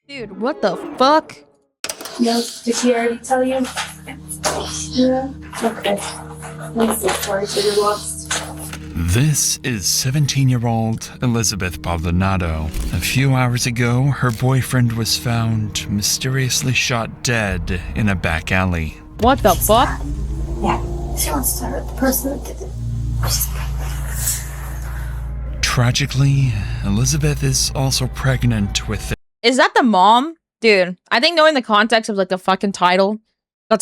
Dude, what the fuck? No, did she already tell you? Yeah. Okay. Let's see. Sorry for your lost. This is 17-year-old Elizabeth Baldonado. A few hours ago, her boyfriend was found mysteriously shot dead in a back alley. What the fuck? Yeah. She wants to hurt the person that did it. She's pregnant. Tragically, Elizabeth is also pregnant with Is that the mom? Dude, I think knowing the context of like the fucking title of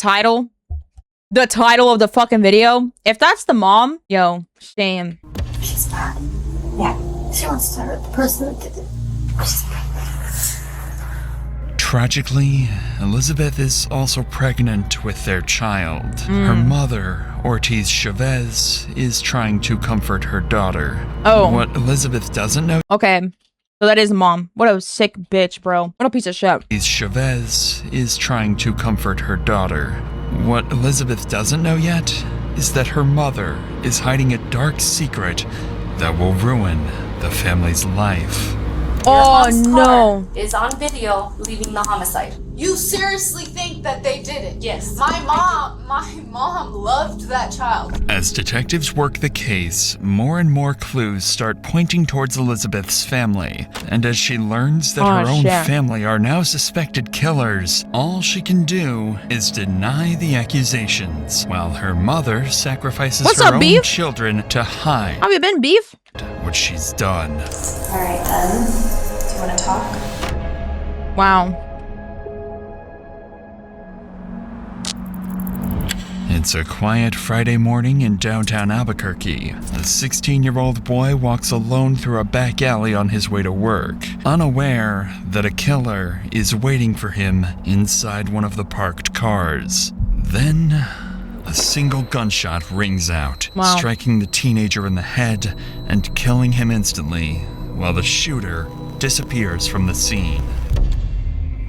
the fucking video, if that's the mom, yo, shame. She's bad. Yeah. She wants to hurt the person that did it. She's pregnant. Tragically, Elizabeth is also pregnant with their child. Her mother, Ortiz Chavez, is trying to comfort her daughter. Oh. What Elizabeth doesn't know Okay. So that is mom. What a sick bitch, bro. What a piece of shit. is Chavez is trying to comfort her daughter. What Elizabeth doesn't know yet is that her mother is hiding a dark secret that will ruin the family's life. Oh no. Is on video leaving the homicide. You seriously think that they did it? Yes. My mom loved that child. As detectives work the case, more and more clues start pointing towards Elizabeth's family. And as she learns that her own shit. family are now suspected killers, all she can do is deny the accusations, while her mother sacrifices What's her up, own beef? children to hide Have you been beef? what she's done. Alright then. Do you want to talk? Wow. It's a quiet Friday morning in downtown Albuquerque. A 16-year-old boy walks alone through a back alley on his way to work, unaware that a killer is waiting for him inside one of the parked cars. Then, a single gunshot rings out, Wow. striking the teenager in the head and killing him instantly, while the shooter disappears from the scene.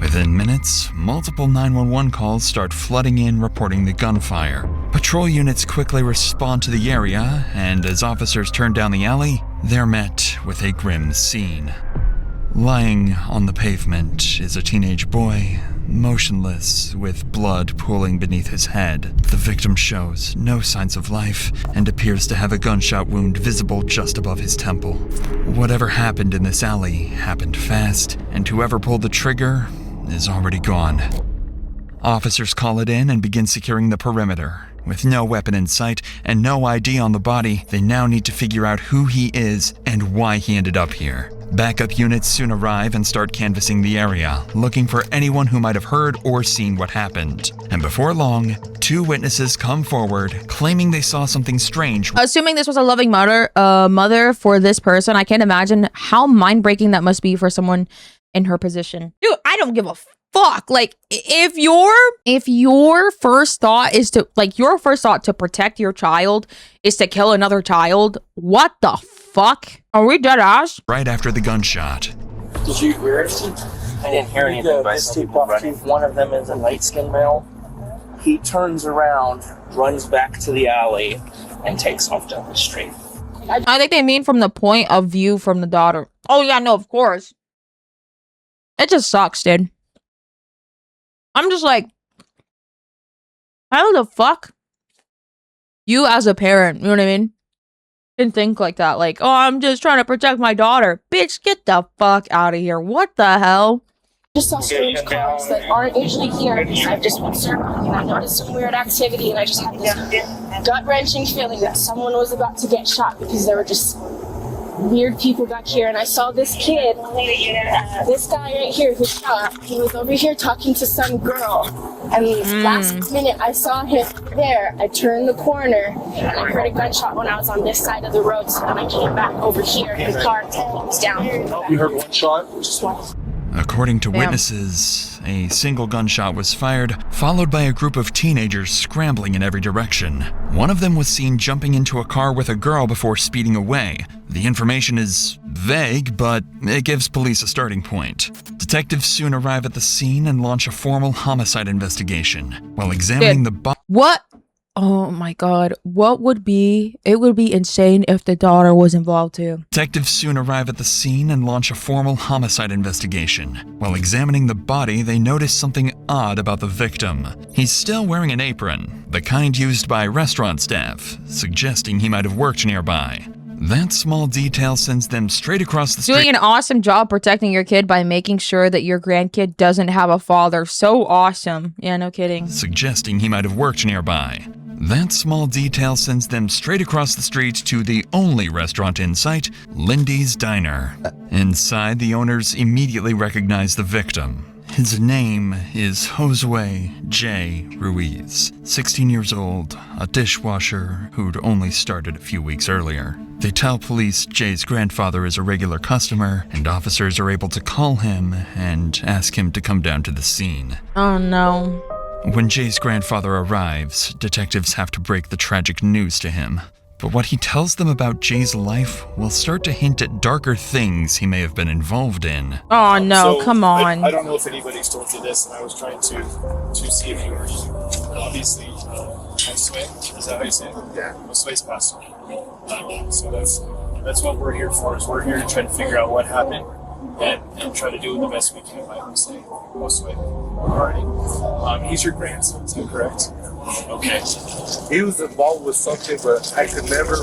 Within minutes, multiple 911 calls start flooding in reporting the gunfire. Patrol units quickly respond to the area, and as officers turn down the alley, they're met with a grim scene. Lying on the pavement is a teenage boy, motionless, with blood pooling beneath his head. The victim shows no signs of life and appears to have a gunshot wound visible just above his temple. Whatever happened in this alley happened fast, and whoever pulled the trigger is already gone. Officers call it in and begin securing the perimeter. With no weapon in sight and no ID on the body, they now need to figure out who he is and why he ended up here. Backup units soon arrive and start canvassing the area, looking for anyone who might have heard or seen what happened. And before long, two witnesses come forward, claiming they saw something strange. Assuming this was a loving mother for this person, I can't imagine how mind-breaking that must be for someone in her position. Dude, I don't give a fuck. Like, if your first thought is to, like, your first thought to protect your child is to kill another child, what the fuck? Are we dead ass? Right after the gunshot, Did you hear anything? I didn't hear anything, but I saw people running. One of them is a light-skinned male. He turns around, runs back to the alley, and takes off down the street. I think they mean from the point of view from the daughter. Oh yeah, no, of course. It just sucks, dude. I'm just like, how the fuck? You as a parent, you know what I mean? Can think like that. Like, oh, I'm just trying to protect my daughter. Bitch, get the fuck out of here. What the hell? Just saw strange cars that aren't usually here. I've just been circling and I noticed some weird activity and I just had this gut-wrenching feeling that someone was about to get shot because there were just weird people back here. And I saw this kid, this guy right here who shot, he was over here talking to some girl. And last minute I saw him there. I turned the corner and I heard a gunshot when I was on this side of the road. So then I came back over here and the car was down. You heard one shot? Just one. according to Damn. witnesses, a single gunshot was fired, followed by a group of teenagers scrambling in every direction. One of them was seen jumping into a car with a girl before speeding away. The information is vague, but it gives police a starting point. Detectives soon arrive at the scene and launch a formal homicide investigation. While examining the body, What? Oh my god. It would be insane if the daughter was involved too. Detectives soon arrive at the scene and launch a formal homicide investigation. While examining the body, they notice something odd about the victim. He's still wearing an apron, the kind used by restaurant staff, suggesting he might have worked nearby. That small detail sends them straight across the street. Doing an awesome job protecting your kid by making sure that your grandkid doesn't have a father. So awesome. Yeah, no kidding. Suggesting he might have worked nearby. That small detail sends them straight across the street to the only restaurant in sight, Lindy's Diner. Inside, the owners immediately recognize the victim. His name is Josue J. Ruiz, 16 years old, a dishwasher who'd only started a few weeks earlier. They tell police Jay's grandfather is a regular customer, and officers are able to call him and ask him to come down to the scene. Oh no. When Jay's grandfather arrives, detectives have to break the tragic news to him. But what he tells them about Jay's life will start to hint at darker things he may have been involved in. Oh no, So, come on. I don't know if anybody's told you this, and I was trying to see if you were obviously Josue. Is that how you say it? Yeah. Josue's passed on. So that's what we're here for. Is we're here to try to figure out what happened and try to do the best we can by Josue. Alrighty. He's your grandson, is that correct? Okay. He was involved with something, but I could never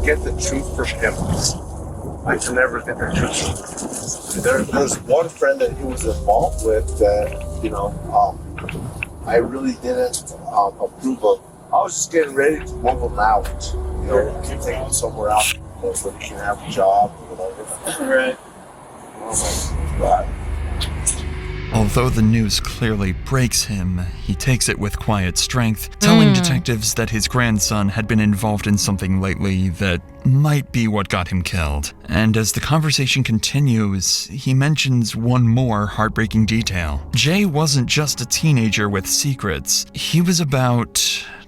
get the truth from him. I could never get the truth. There's one friend that he was involved with that, I really didn't approve of. I was just getting ready to move him out, take him somewhere else so he can have a job or whatever. Right. But Although the news clearly breaks him, he takes it with quiet strength, telling detectives that his grandson had been involved in something lately that might be what got him killed. And as the conversation continues, he mentions one more heartbreaking detail. Jay wasn't just a teenager with secrets. He was about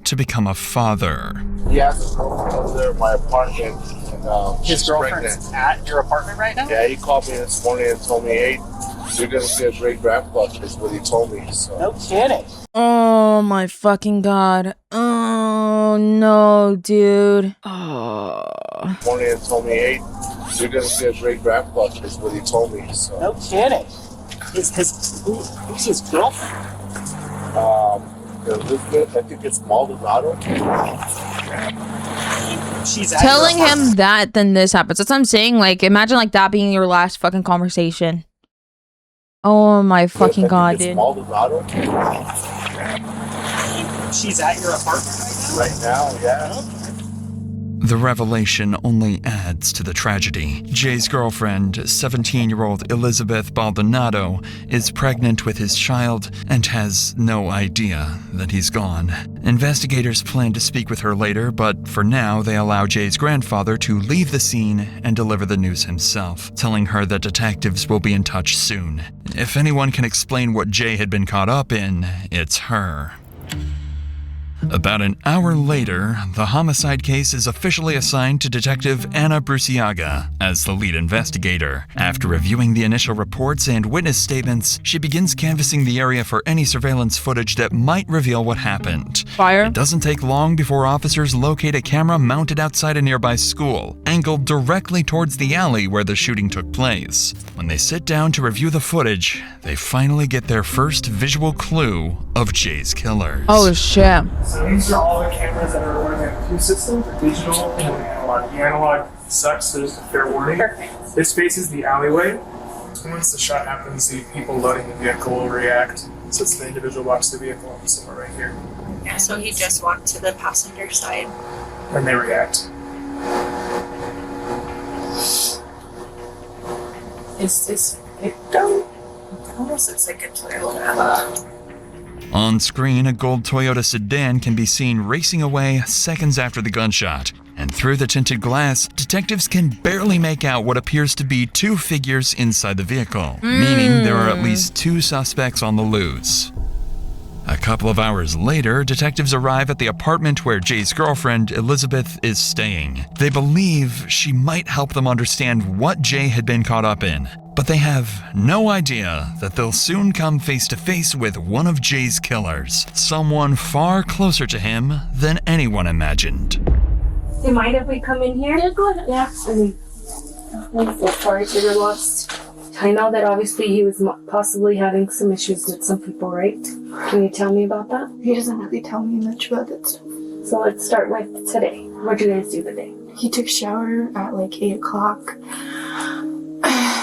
to become a father. he has a girlfriend over there in my apartment. And, His she's girlfriend's pregnant. at your apartment right now? Yeah, he called me this morning and told me, hey, you're going to be a great grandpa, is what he told me. So. No kidding. Oh my fucking god. Oh no, dude. Oh. Morning and told me, hey, you're going to be a great grandpa, is what he told me. So. No kidding. Who's his girlfriend? Elizabeth, I think it's Maldonado. She's at Telling your him apartment. that, then this happens. That's what I'm saying. Like, imagine like that being your last fucking conversation. Oh my fucking god, It's dude. Maldonado. She's at your apartment Right now, yeah. The revelation only adds to the tragedy. Jay's girlfriend, 17-year-old Elizabeth Baldonado, is pregnant with his child and has no idea that he's gone. Investigators plan to speak with her later, but for now they allow Jay's grandfather to leave the scene and deliver the news himself, telling her that detectives will be in touch soon. If anyone can explain what Jay had been caught up in, it's her. About an hour later, the homicide case is officially assigned to Detective Anna Bruciaga as the lead investigator. After reviewing the initial reports and witness statements, she begins canvassing the area for any surveillance footage that might reveal what happened. Fire. It doesn't take long before officers locate a camera mounted outside a nearby school, angled directly towards the alley where the shooting took place. When they sit down to review the footage, they finally get their first visual clue of Jay's killers. Oh shit. So these are all the cameras that are running on two systems, the digital and the analog. The analog sucks, so just a fair warning. Perfect. This faces the alleyway. Once the shot happens, the people loading the vehicle will react. So it's the individual box of the vehicle somewhere right here. Yeah, so he just walked to the passenger side. And they react. It almost looks like a Toyota. On screen, a gold Toyota sedan can be seen racing away seconds after the gunshot. And through the tinted glass, detectives can barely make out what appears to be two figures inside the vehicle, meaning there are at least two suspects on the loose. A couple of hours later, detectives arrive at the apartment where Jay's girlfriend, Elizabeth, is staying. They believe she might help them understand what Jay had been caught up in. but they have no idea that they'll soon come face to face with one of Jay's killers, someone far closer to him than anyone imagined. Do you mind if we come in here? Yeah, go ahead. Yeah. I'm so sorry for your loss. I know that obviously he was possibly having some issues with some people, right? Can you tell me about that? He doesn't really tell me much about that stuff. So let's start with today. What'd you guys do today? He took a shower at like 8 o'clock.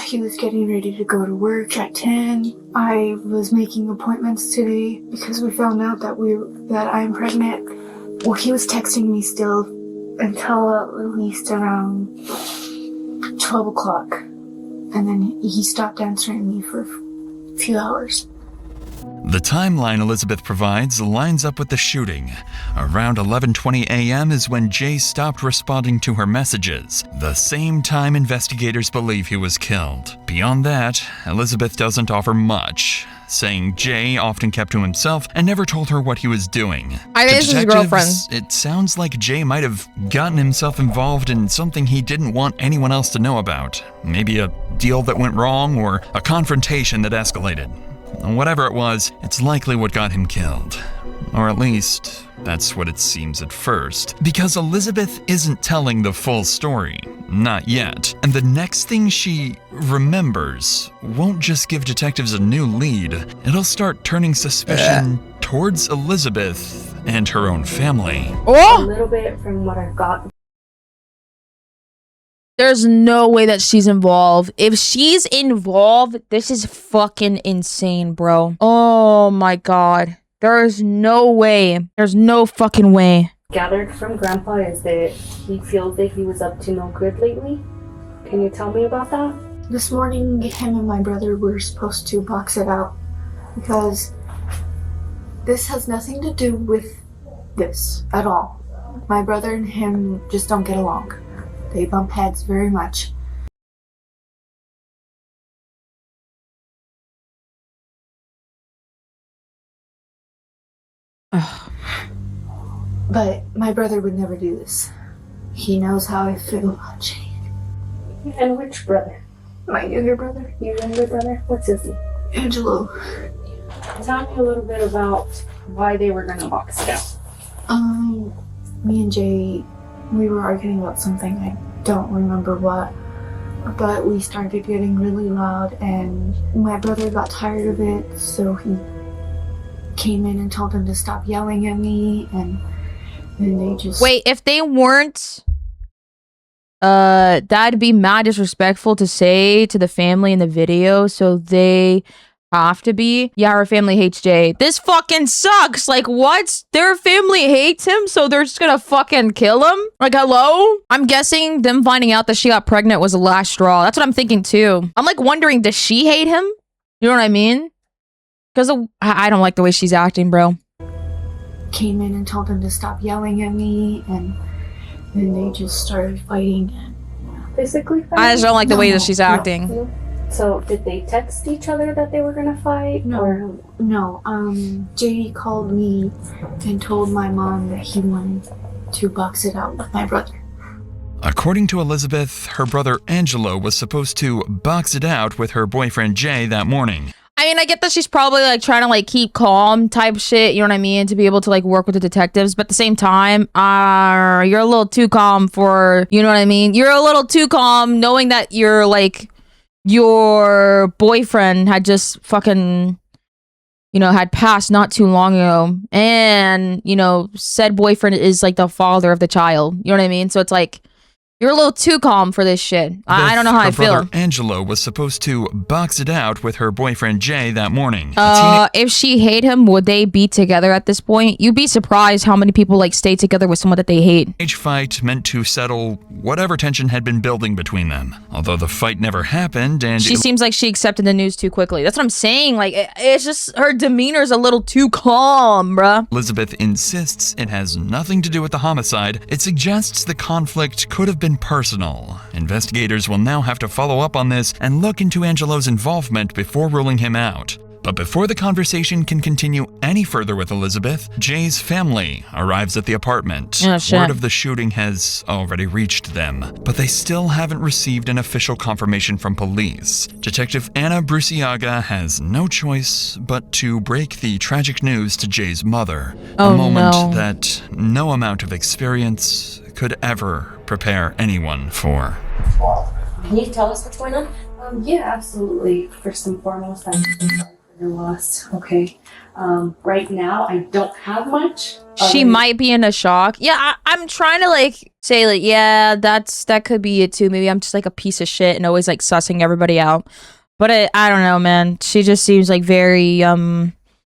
He was getting ready to go to work at 10. I was making appointments today because we found out that I'm pregnant. Well, he was texting me still until at least around 12 o'clock. And then he stopped answering me for a few hours. The timeline Elizabeth provides lines up with the shooting. Around 11:20 a.m. is when Jay stopped responding to her messages, the same time investigators believe he was killed. Beyond that, Elizabeth doesn't offer much, saying Jay often kept to himself and never told her what he was doing. I think this is his girlfriend. It sounds like Jay might have gotten himself involved in something he didn't want anyone else to know about. Maybe a deal that went wrong or a confrontation that escalated. Whatever it was, it's likely what got him killed. Or at least, that's what it seems at first. Because Elizabeth isn't telling the full story. Not yet. And the next thing she remembers won't just give detectives a new lead. It'll start turning suspicion towards Elizabeth and her own family. A little bit from what I've got. There's no way that she's involved. If she's involved, this is fucking insane, bro. Oh my god. There's no way. There's no fucking way. Gathered from Grandpa is that he feels that he was up to no good lately. Can you tell me about that? This morning, him and my brother were supposed to box it out because this has nothing to do with this at all. My brother and him just don't get along. They bump heads very much. But my brother would never do this. He knows how I feel about Jay. And which brother? My younger brother. Your younger brother? What's his name? Angelo. Tell me a little bit about why they were gonna box it out. Me and Jay, we were arguing about something. I don't remember what. But we started getting really loud and my brother got tired of it, so he came in and told him to stop yelling at me, and then they just... Wait, if they weren't... that'd be mad disrespectful to say to the family in the video, so they have to be... Yeah, her family hates Jay. This fucking sucks! Like, what? Their family hates him, so they're just gonna fucking kill him? Like, hello? I'm guessing them finding out that she got pregnant was the last straw. That's what I'm thinking, too. I'm, like, wondering, does she hate him? You know what I mean? Because I don't like the way she's acting, bro. Came in and told him to stop yelling at me, and then they just started fighting. Basically fighting? I just don't like the way that she's acting. No. So, did they text each other that they were gonna fight? No. Jay called me and told my mom that he wanted to box it out with my brother. According to Elizabeth, her brother Angelo was supposed to box it out with her boyfriend Jay that morning. I mean, I get that she's probably, like, trying to, like, keep calm type shit, you know what I mean? To be able to, like, work with the detectives. But at the same time, you're a little too calm for, you know what I mean? You're a little too calm knowing that you're, like, your boyfriend had just fucking, you know, had passed not too long ago. And, you know, said boyfriend is, like, the father of the child. You know what I mean? So it's, like... You're a little too calm for this shit. I don't know how I feel. Her brother Angelo was supposed to box it out with her boyfriend Jay that morning. If she hate him, would they be together at this point? You'd be surprised how many people like stay together with someone that they hate. Teenage fight meant to settle whatever tension had been building between them. Although the fight never happened, and she seems like she accepted the news too quickly. That's what I'm saying. Like, it's just her demeanor's a little too calm, bruh. Elizabeth insists it has nothing to do with the homicide. It suggests the conflict could have been personal. Investigators will now have to follow up on this and look into Angelo's involvement before ruling him out. But before the conversation can continue any further with Elizabeth, Jay's family arrives at the apartment. Oh, shit. Word of the shooting has already reached them, but they still haven't received an official confirmation from police. Detective Anna Bruciaga has no choice but to break the tragic news to Jay's mother. Oh, a moment no. that no amount of experience could ever prepare anyone for. Can you tell us what's going on? Yeah, absolutely. First and foremost, I'm sorry for your loss. Okay. Right now, I don't have much. She might be in a shock. Yeah, I'm trying to like say like, yeah, that could be it too. Maybe I'm just like a piece of shit and always like sussing everybody out. But I don't know, man. She just seems like very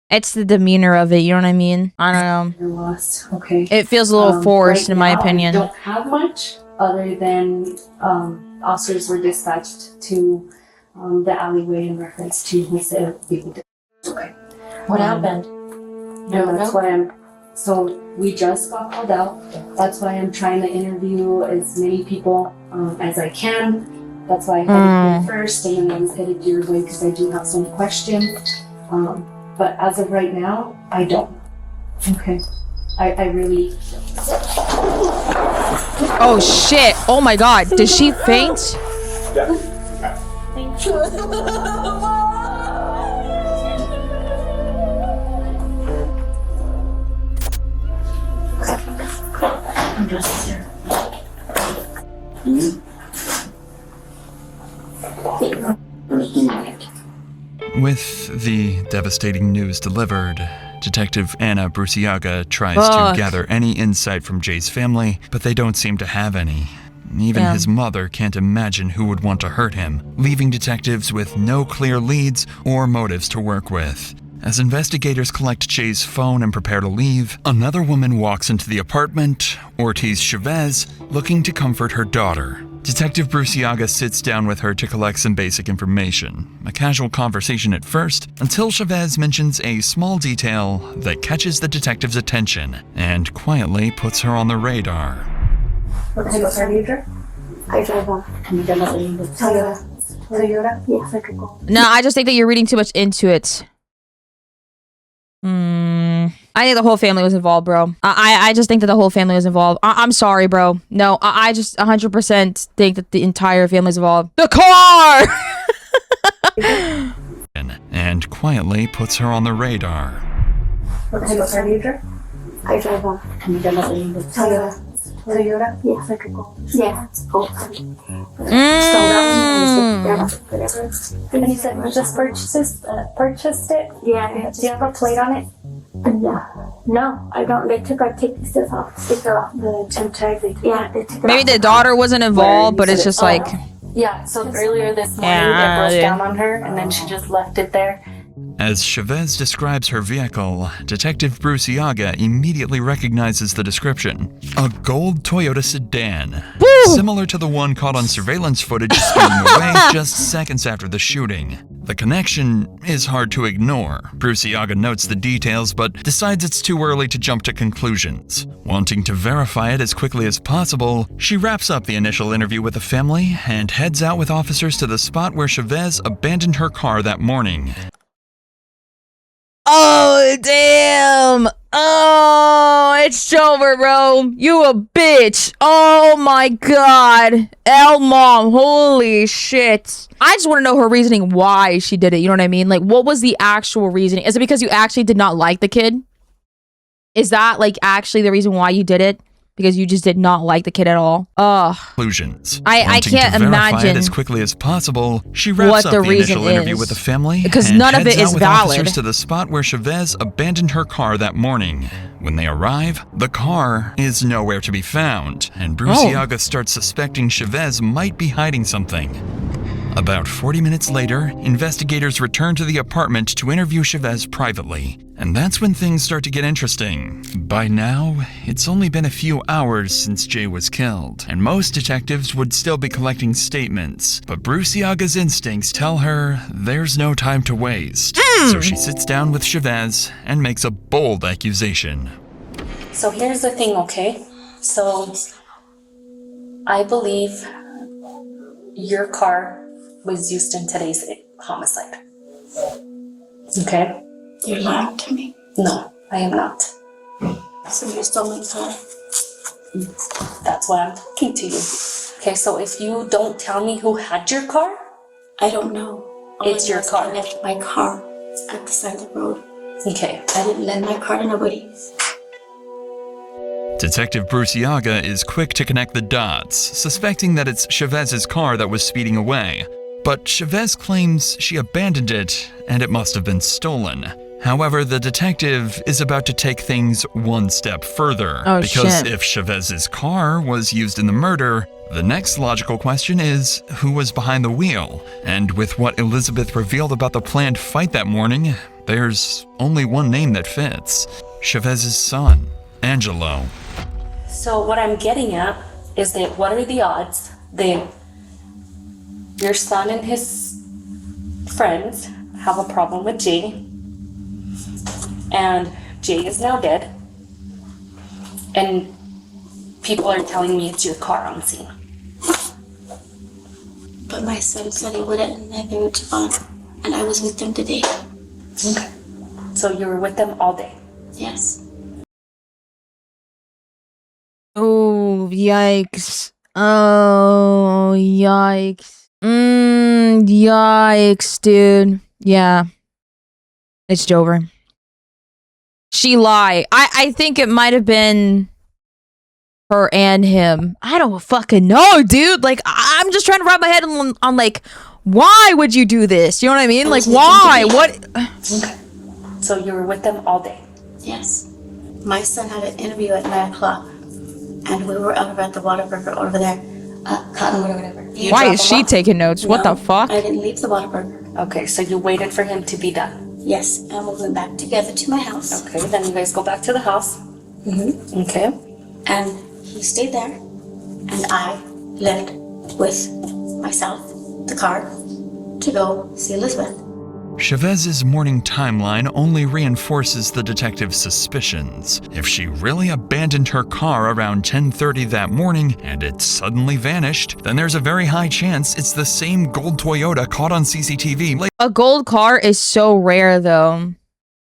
it's the demeanor of it. You know what I mean? I don't know. Your loss. Okay. It feels a little forced, right in my now, opinion. I don't have much other than officers were dispatched to the alleyway in reference to his being okay. What happened? No, that's why so we just got called out. That's why I'm trying to interview as many people as I can. That's why I headed here first, and then I was headed your way because I do have some questions. But as of right now, I don't. Okay. I really. Oh shit! Oh my god! Did she faint? I'm just here. With the devastating news delivered, Detective Anna Bruciaga tries Fuck. to gather any insight from Jay's family, but they don't seem to have any. Even his mother can't imagine who would want to hurt him, leaving detectives with no clear leads or motives to work with. As investigators collect Jay's phone and prepare to leave, another woman walks into the apartment, Ortiz Chavez, looking to comfort her daughter. Detective Bruciaga sits down with her to collect some basic information. A casual conversation at first, until Chavez mentions a small detail that catches the detective's attention and quietly puts her on the radar. What kind of car do you drive? I drive off. Toyota? Yes, I could go. No, I just think that you're reading too much into it. I think the whole family was involved, bro. I just think that the whole family was involved. I'm sorry, bro. No, I just 100% think that the entire family's involved. The car! And quietly puts her on the radar. What kind of car do you drive? I drive off. Toyota. Toyota? Yes, I could go. Yeah. And you said you just purchased it? Yeah. Do you have a plate on it? Yeah. No, I don't. They took our ticket stickers off. The chip tag? Yeah, they took it Maybe off. the daughter wasn't involved, but it's just like... Yeah, so earlier this morning Yeah, it broke dude. down on her and then she just left it there. As Chavez describes her vehicle, Detective Bruciaga immediately recognizes the description. A gold Toyota sedan, similar to the one caught on surveillance footage speeding away just seconds after the shooting. The connection is hard to ignore. Bruciaga notes the details, but decides it's too early to jump to conclusions. Wanting to verify it as quickly as possible, she wraps up the initial interview with the family and heads out with officers to the spot where Chavez abandoned her car that morning. Oh, damn. Oh, it's over, bro. You a bitch. Oh, my God. L mom. Holy shit. I just want to know her reasoning why she did it. You know what I mean? Like, what was the actual reasoning? Is it because you actually did not like the kid? Is that, like, actually the reason why you did it? Because you just did not like the kid at all. Ugh. Conclusions. I Wanting can't to verify imagine it as quickly as possible, she wraps what up the the reason initial interview is. with the family Because and none of heads it out is with valid. officers to the spot where Chavez abandoned her car that morning. When they arrive, the car is nowhere to be found, and Bruciaga starts suspecting Chavez might be hiding something. About 40 minutes later, investigators return to the apartment to interview Chavez privately. And that's when things start to get interesting. By now, it's only been a few hours since Jay was killed, and most detectives would still be collecting statements. But Bruciaga's instincts tell her there's no time to waste. So she sits down with Chavez and makes a bold accusation. So here's the thing, okay? So I believe your car was used in today's homicide. Okay? You're lying to me. No, I am not. So you stole my car. That's why I'm talking to you. Okay, so if you don't tell me who had your car, I don't know. It's your car. I left my car at the side of the road. okay. I didn't lend my car to nobody. Detective Bruce Yaga is quick to connect the dots, suspecting that it's Chavez's car that was speeding away. But Chavez claims she abandoned it and it must have been stolen. However, the detective is about to take things one step further. Oh, because shit. if Chavez's car was used in the murder, the next logical question is who was behind the wheel? And with what Elizabeth revealed about the planned fight that morning, there's only one name that fits. Chavez's son, Angelo. So what I'm getting at is that what are the odds that your son and his friends have a problem with Jay, and Jay is now dead, and people are telling me it's your car on scene. But my son said he wouldn't, and I moved on. And I was with them today. Okay. So you were with them all day? Yes. Oh, yikes. Oh, yikes. Yikes, dude. Yeah. It's Jover. She lied. I think it might have been her and him. I don't fucking know, dude. Like, I'm just trying to wrap my head on like, why would you do this? You know what I mean? Like, why? What? Okay. So you were with them all day? Yes. My son had an interview at 9 o'clock. And we were over at the Whataburger over there. Cottonwood or whatever. Why is she taking notes? What the fuck? I didn't leave the Whataburger. Okay, so you waited for him to be done? Yes, and we went back together to my house. Okay, then you guys go back to the house. Mm-hmm. Okay. And he stayed there. And I left with myself, the car, to go see Elizabeth. Chavez's morning timeline only reinforces the detective's suspicions. If she really abandoned her car around 10:30 that morning and it suddenly vanished, then there's a very high chance it's the same gold Toyota caught on CCTV later. A gold car is so rare, though.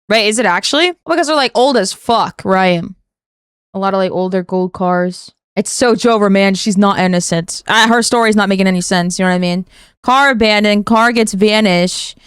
Right? Is it actually? Because they're like old as fuck, right? A lot of like older gold cars. It's so Jover, man. She's not innocent. Her story's not making any sense. You know what I mean? Car abandoned. Car gets vanished.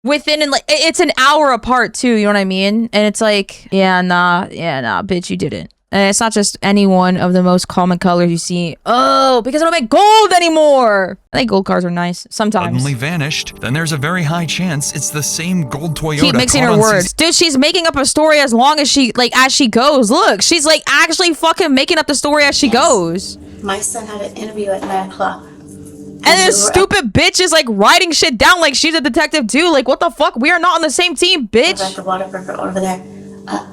Within, and like, it's an hour apart too, you know what I mean? And it's like, yeah, nah, bitch, you didn't. And it's not just any one of the most common colors you see. Oh, because I don't make gold anymore. I think gold cars are nice sometimes. Suddenly vanished, then there's a very high chance it's the same gold Toyota. Keep mixing caught her on words. Dude, she's making up a story as long as she, like, as she goes. Look, she's like actually fucking making up the story as she goes. My son had an interview at 9 o'clock. And this stupid bitch is like writing shit down like she's a detective too. Like, what the fuck? We are not on the same team, bitch. At the Whataburger over there.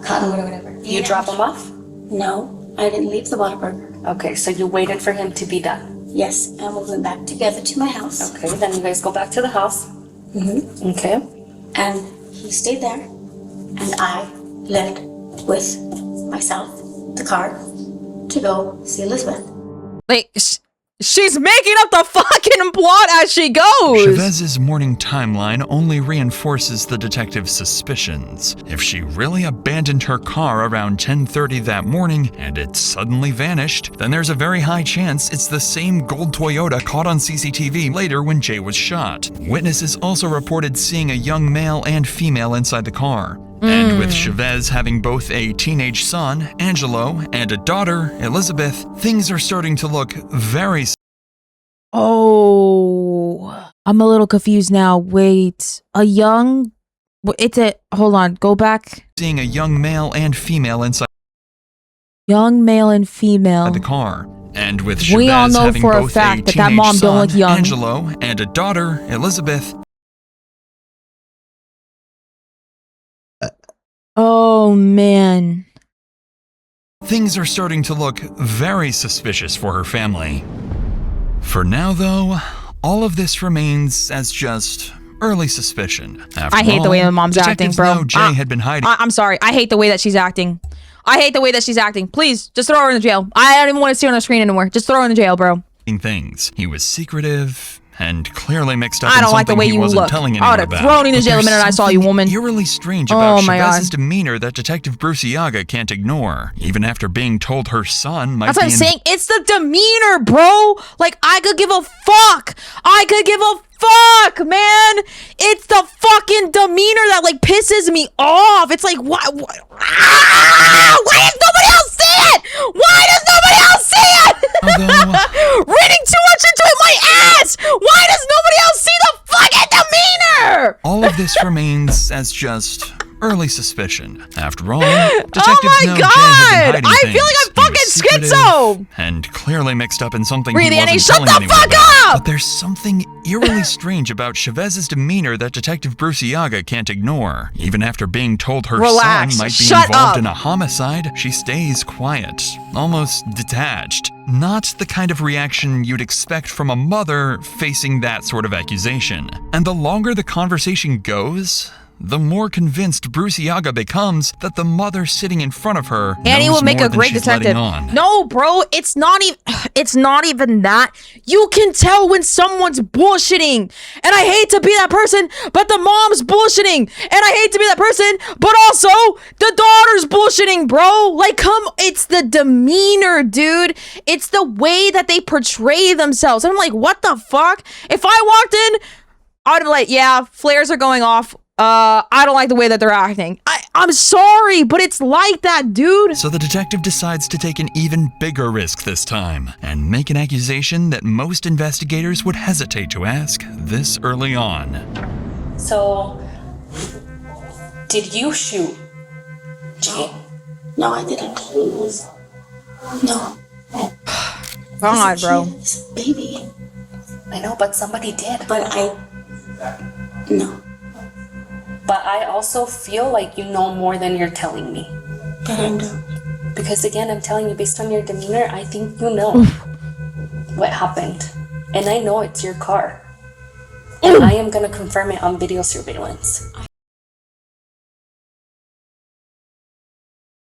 Cottonwood or whatever. You drop him off? No, I didn't leave the Whataburger. Okay, so you waited for him to be done? Yes, and we went back together to my house. Okay, then you guys go back to the house. Mm-hmm. Okay. And he stayed there. And I left with myself, the car, to go see Elizabeth. Like, she's making up the fucking plot as she goes. Chavez's morning timeline only reinforces the detective's suspicions. If she really abandoned her car around 10:30 that morning and it suddenly vanished, then there's a very high chance it's the same gold Toyota caught on CCTV later when Jay was shot. Witnesses also reported seeing a young male and female inside the car. And with Chavez having both a teenage son, Angelo, and a daughter, Elizabeth, things are starting to look very... Oh, I'm a little confused now. Wait, hold on, go back. Seeing a young male and female inside Young male and female. the car. And with We all Chavez know having for a both fact that teenage mom don't look son, young. Angelo, and a daughter, Elizabeth, Oh, man. things are starting to look very suspicious for her family. For now, though, all of this remains as just early suspicion. After I hate the way my mom's acting, detectives bro. know Jay had been hiding. I'm sorry. I hate the way that she's acting. I hate the way that she's acting. Please, just throw her in the jail. I don't even want to see her on the screen anymore. Just throw her in the jail, bro. Things. He was secretive, and clearly mixed up I in don't like the something way he you wasn't look. telling I anyone would have about. thrown you in But jail the there's minute I saw you, something woman. eerily strange about Oh my Chavez's God. demeanor that Detective Bruciaga can't ignore, even after being told her son might That's be what I'm in saying. It's the demeanor, bro. Like, I could give a fuck. I could give a fuck, man. It's the fucking demeanor that, like, pisses me off. It's like, why does nobody else see it? Why does nobody else see it? Although, Reading too much into it, my ass. Why does nobody else see the fucking demeanor? all of this remains as just early suspicion. After all, Oh detectives my know Jay God. had been hiding I feel like I'm things. He fucking was secretive schizo. and clearly mixed up in something Breathe, he Annie, wasn't shut telling the anyone fuck about. up! But there's something eerily strange about Chavez's demeanor that Detective Bruciaga can't ignore. Even after being told her Relax. son might be Shut involved up. in a homicide, she stays quiet, almost detached. Not the kind of reaction you'd expect from a mother facing that sort of accusation. And the longer the conversation goes, the more convinced Bruciaga becomes that the mother sitting in front of her Annie knows will make more a than great she's detective. letting on. No, bro, it's not even that. You can tell when someone's bullshitting. And I hate to be that person, but the mom's bullshitting. And I hate to be that person, but also the daughter's bullshitting, bro. Like, it's the demeanor, dude. It's the way that they portray themselves. And I'm like, what the fuck? If I walked in, I'd be like, yeah, flares are going off. I don't like the way that they're acting. I'm sorry, but it's like that, dude. So the detective decides to take an even bigger risk this time and make an accusation that most investigators would hesitate to ask this early on. So, did you shoot Jane? No, I didn't. No. God, bro. This baby. I know, but somebody did. But no. But I also feel like you know more than you're telling me. But I don't. Because again, I'm telling you, based on your demeanor, I think you know what happened. And I know it's your car. And I am going to confirm it on video surveillance.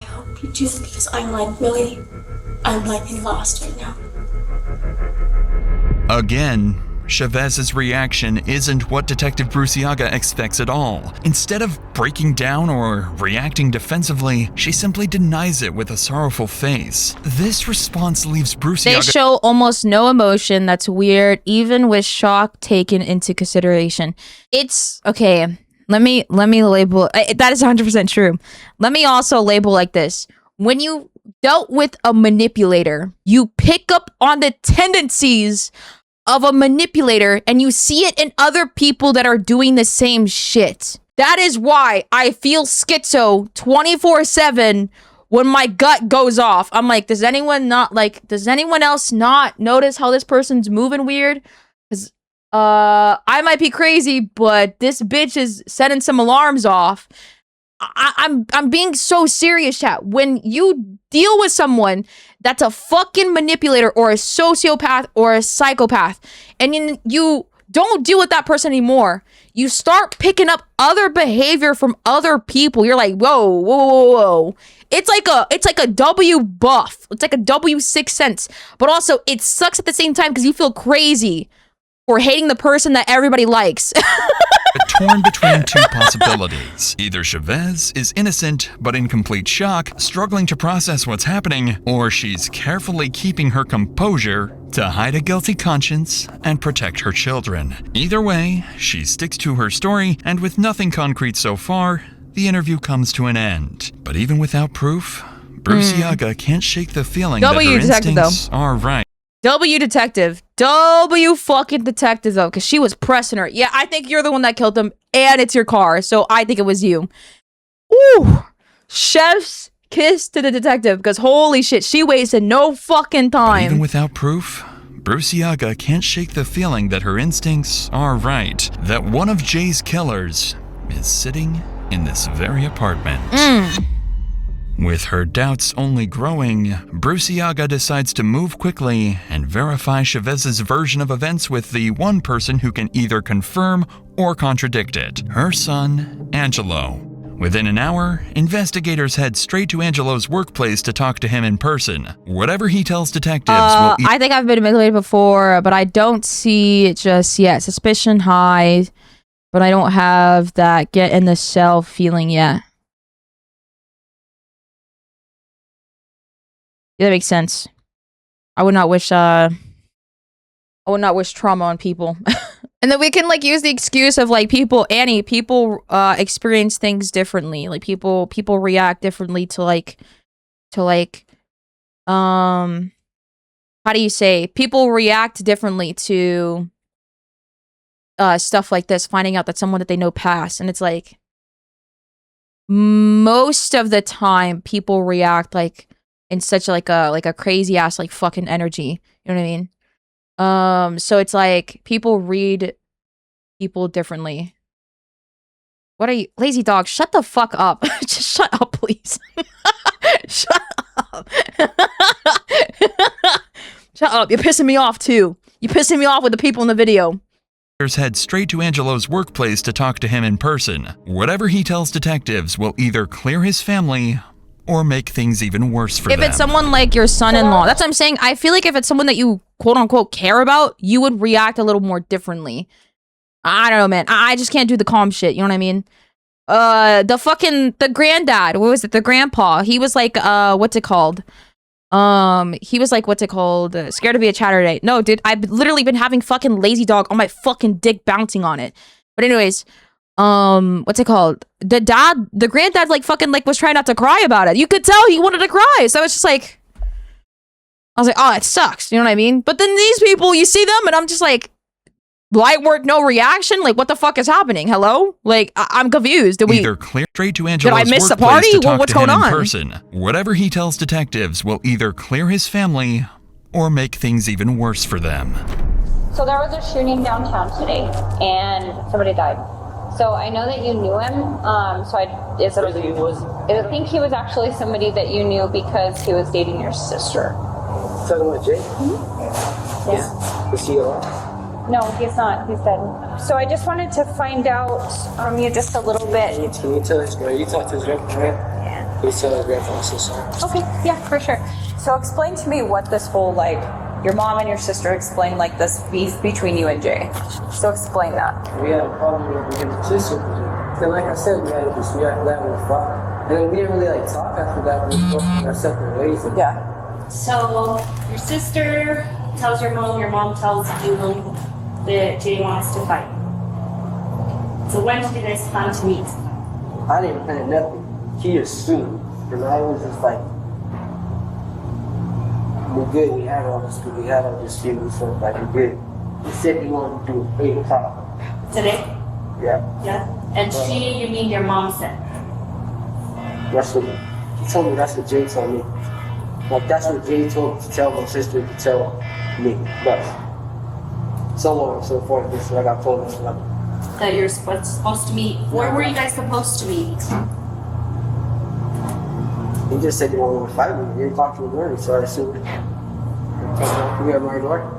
I hope you do, because I'm like lost right now. Again, Chavez's reaction isn't what Detective Bruciaga expects at all. Instead of breaking down or reacting defensively, she simply denies it with a sorrowful face. This response leaves They Bruciaga show almost no emotion. That's weird, even with shock taken into consideration. It's okay. Let me label that is 100% true. Let me also label like this. When you dealt with a manipulator, you pick up on the tendencies of a manipulator and you see it in other people that are doing the same shit. That is why I feel schizo 24/7 when my gut goes off. I'm like, does anyone else not notice how this person's moving weird? Because I might be crazy, but this bitch is setting some alarms off. I'm being so serious, chat. When you deal with someone that's a fucking manipulator or a sociopath or a psychopath, and you don't deal with that person anymore, you start picking up other behavior from other people. You're like, whoa. It's like a W buff. It's like a W sixth sense. But also, it sucks at the same time because you feel crazy for hating the person that everybody likes. torn between two possibilities. Either Chavez is innocent but in complete shock, struggling to process what's happening, or she's carefully keeping her composure to hide a guilty conscience and protect her children. Either way, she sticks to her story, and with nothing concrete so far, the interview comes to an end. But even without proof, Bruciaga can't shake the feeling that her instincts are right. W detective. W fucking detective, though, because she was pressing her. Yeah, I think you're the one that killed him, and it's your car, so I think it was you. Ooh. Chef's kiss to the detective, because holy shit, she wasted no fucking time. But even without proof, Bruciaga can't shake the feeling that her instincts are right, that one of Jay's killers is sitting in this very apartment. With her doubts only growing, Bruciaga decides to move quickly and verify Chavez's version of events with the one person who can either confirm or contradict it, her son, Angelo. Within an hour, investigators head straight to Angelo's workplace to talk to him in person. Whatever he tells detectives will I think I've been manipulated before, but I don't see it just yet. Suspicion high, but I don't have that get in the cell feeling yet. Yeah, that makes sense. I would not wish trauma on people. And then we can like use the excuse of like people experience things differently. Like people react differently to how do you say? People react differently to stuff like this, finding out that someone that they know passed, and it's like most of the time people react like in such like a crazy ass like fucking energy. You know what I mean? So it's like people read people differently. What are you, lazy dog? Shut the fuck up. Just shut up, please. Shut up. Shut up. You're pissing me off too. You're pissing me off with the people in the video. head straight to Angelo's workplace to talk to him in person. Whatever he tells detectives will either clear his family or make things even worse for them. If it's someone like your son-in-law, that's what I'm saying. I feel like if it's someone that you quote-unquote care about, you would react a little more differently. I don't know, man. I just can't do the calm shit, you know what I mean? The granddad, what was it? The grandpa, he was like, what's it called? He was like, what's it called? Scared to be a Chatterday. No, dude, I've literally been having fucking lazy dog on my fucking dick bouncing on it. But anyways, what's it called? The granddad like fucking like was trying not to cry about it. You could tell he wanted to cry. So it's just like, I was like, oh, it sucks. You know what I mean? But then these people, you see them and I'm just like, light work, no reaction. Like, what the fuck is happening? Hello? Like, I'm confused. Did we either clear straight to Angelo's did I miss the workplace party? to talk What's to him going on? in person. Whatever he tells detectives will either clear his family or make things even worse for them. So there was a shooting downtown today, and somebody died. So I know that you knew him. I think he was actually somebody that you knew because he was dating your sister. Talking about Jay? Mm-hmm. Yeah. Is he alive? No, he's not. He's dead. So I just wanted to find out from you just a little bit. Can you tell his grandpa? You talked to his grandpa, right? Yeah. Please tell his grandpa and sister. Okay, yeah, for sure. So explain to me what this whole, like, your mom and your sister explained, like, this beef between you and Jay. So explain that. We had a problem with him and his sister. Then, like I said, we had that with fought. And then we didn't really, like, talk after that. We both went our separate ways. Yeah. So your sister tells your mom tells you that Jay wants to fight. So when did you guys plan to meet? I didn't plan nothing. He assumed. And I was just like, we're good. We had all this feud. So, like, we're good. He said he wanted to do it 8 o'clock. Today? Yeah. Yeah. And she, you mean your mom said? That's what he told me. That's what Jay told me. Like, that's what Jay told me to tell my sister to tell me. But so on and so forth. This is like I told him. Like, That you're supposed to meet. Where were you guys supposed to meet? he just said he wanted to fight me. He didn't talk to me early, so I assumed we had my door.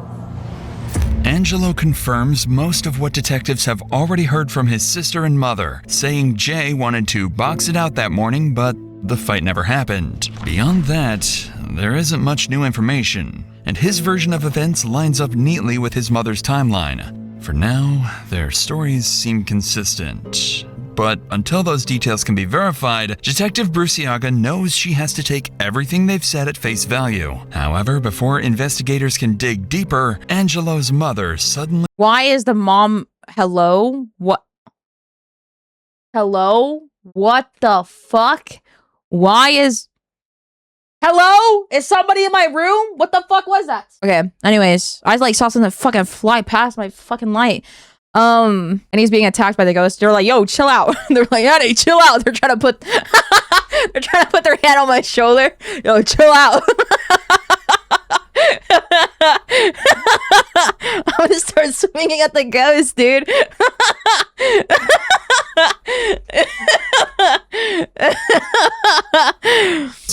Angelo confirms most of what detectives have already heard from his sister and mother, saying Jay wanted to box it out that morning, but the fight never happened. Beyond that, there isn't much new information, and his version of events lines up neatly with his mother's timeline. For now, their stories seem consistent. But until those details can be verified, Detective Bruciaga knows she has to take everything they've said at face value. However, before investigators can dig deeper, Angelo's mother suddenly— Why is the mom... Hello? What? Hello? What the fuck? Why is... Hello? Is somebody in my room? What the fuck was that? Okay, anyways. I like saw something fucking fly past my fucking light. And he's being attacked by the ghost. They're like, yo, chill out. They're like, Annie, chill out. They're trying to put... They're trying to put their hand on my shoulder. Yo, chill out. I'm gonna start swinging at the ghost, dude.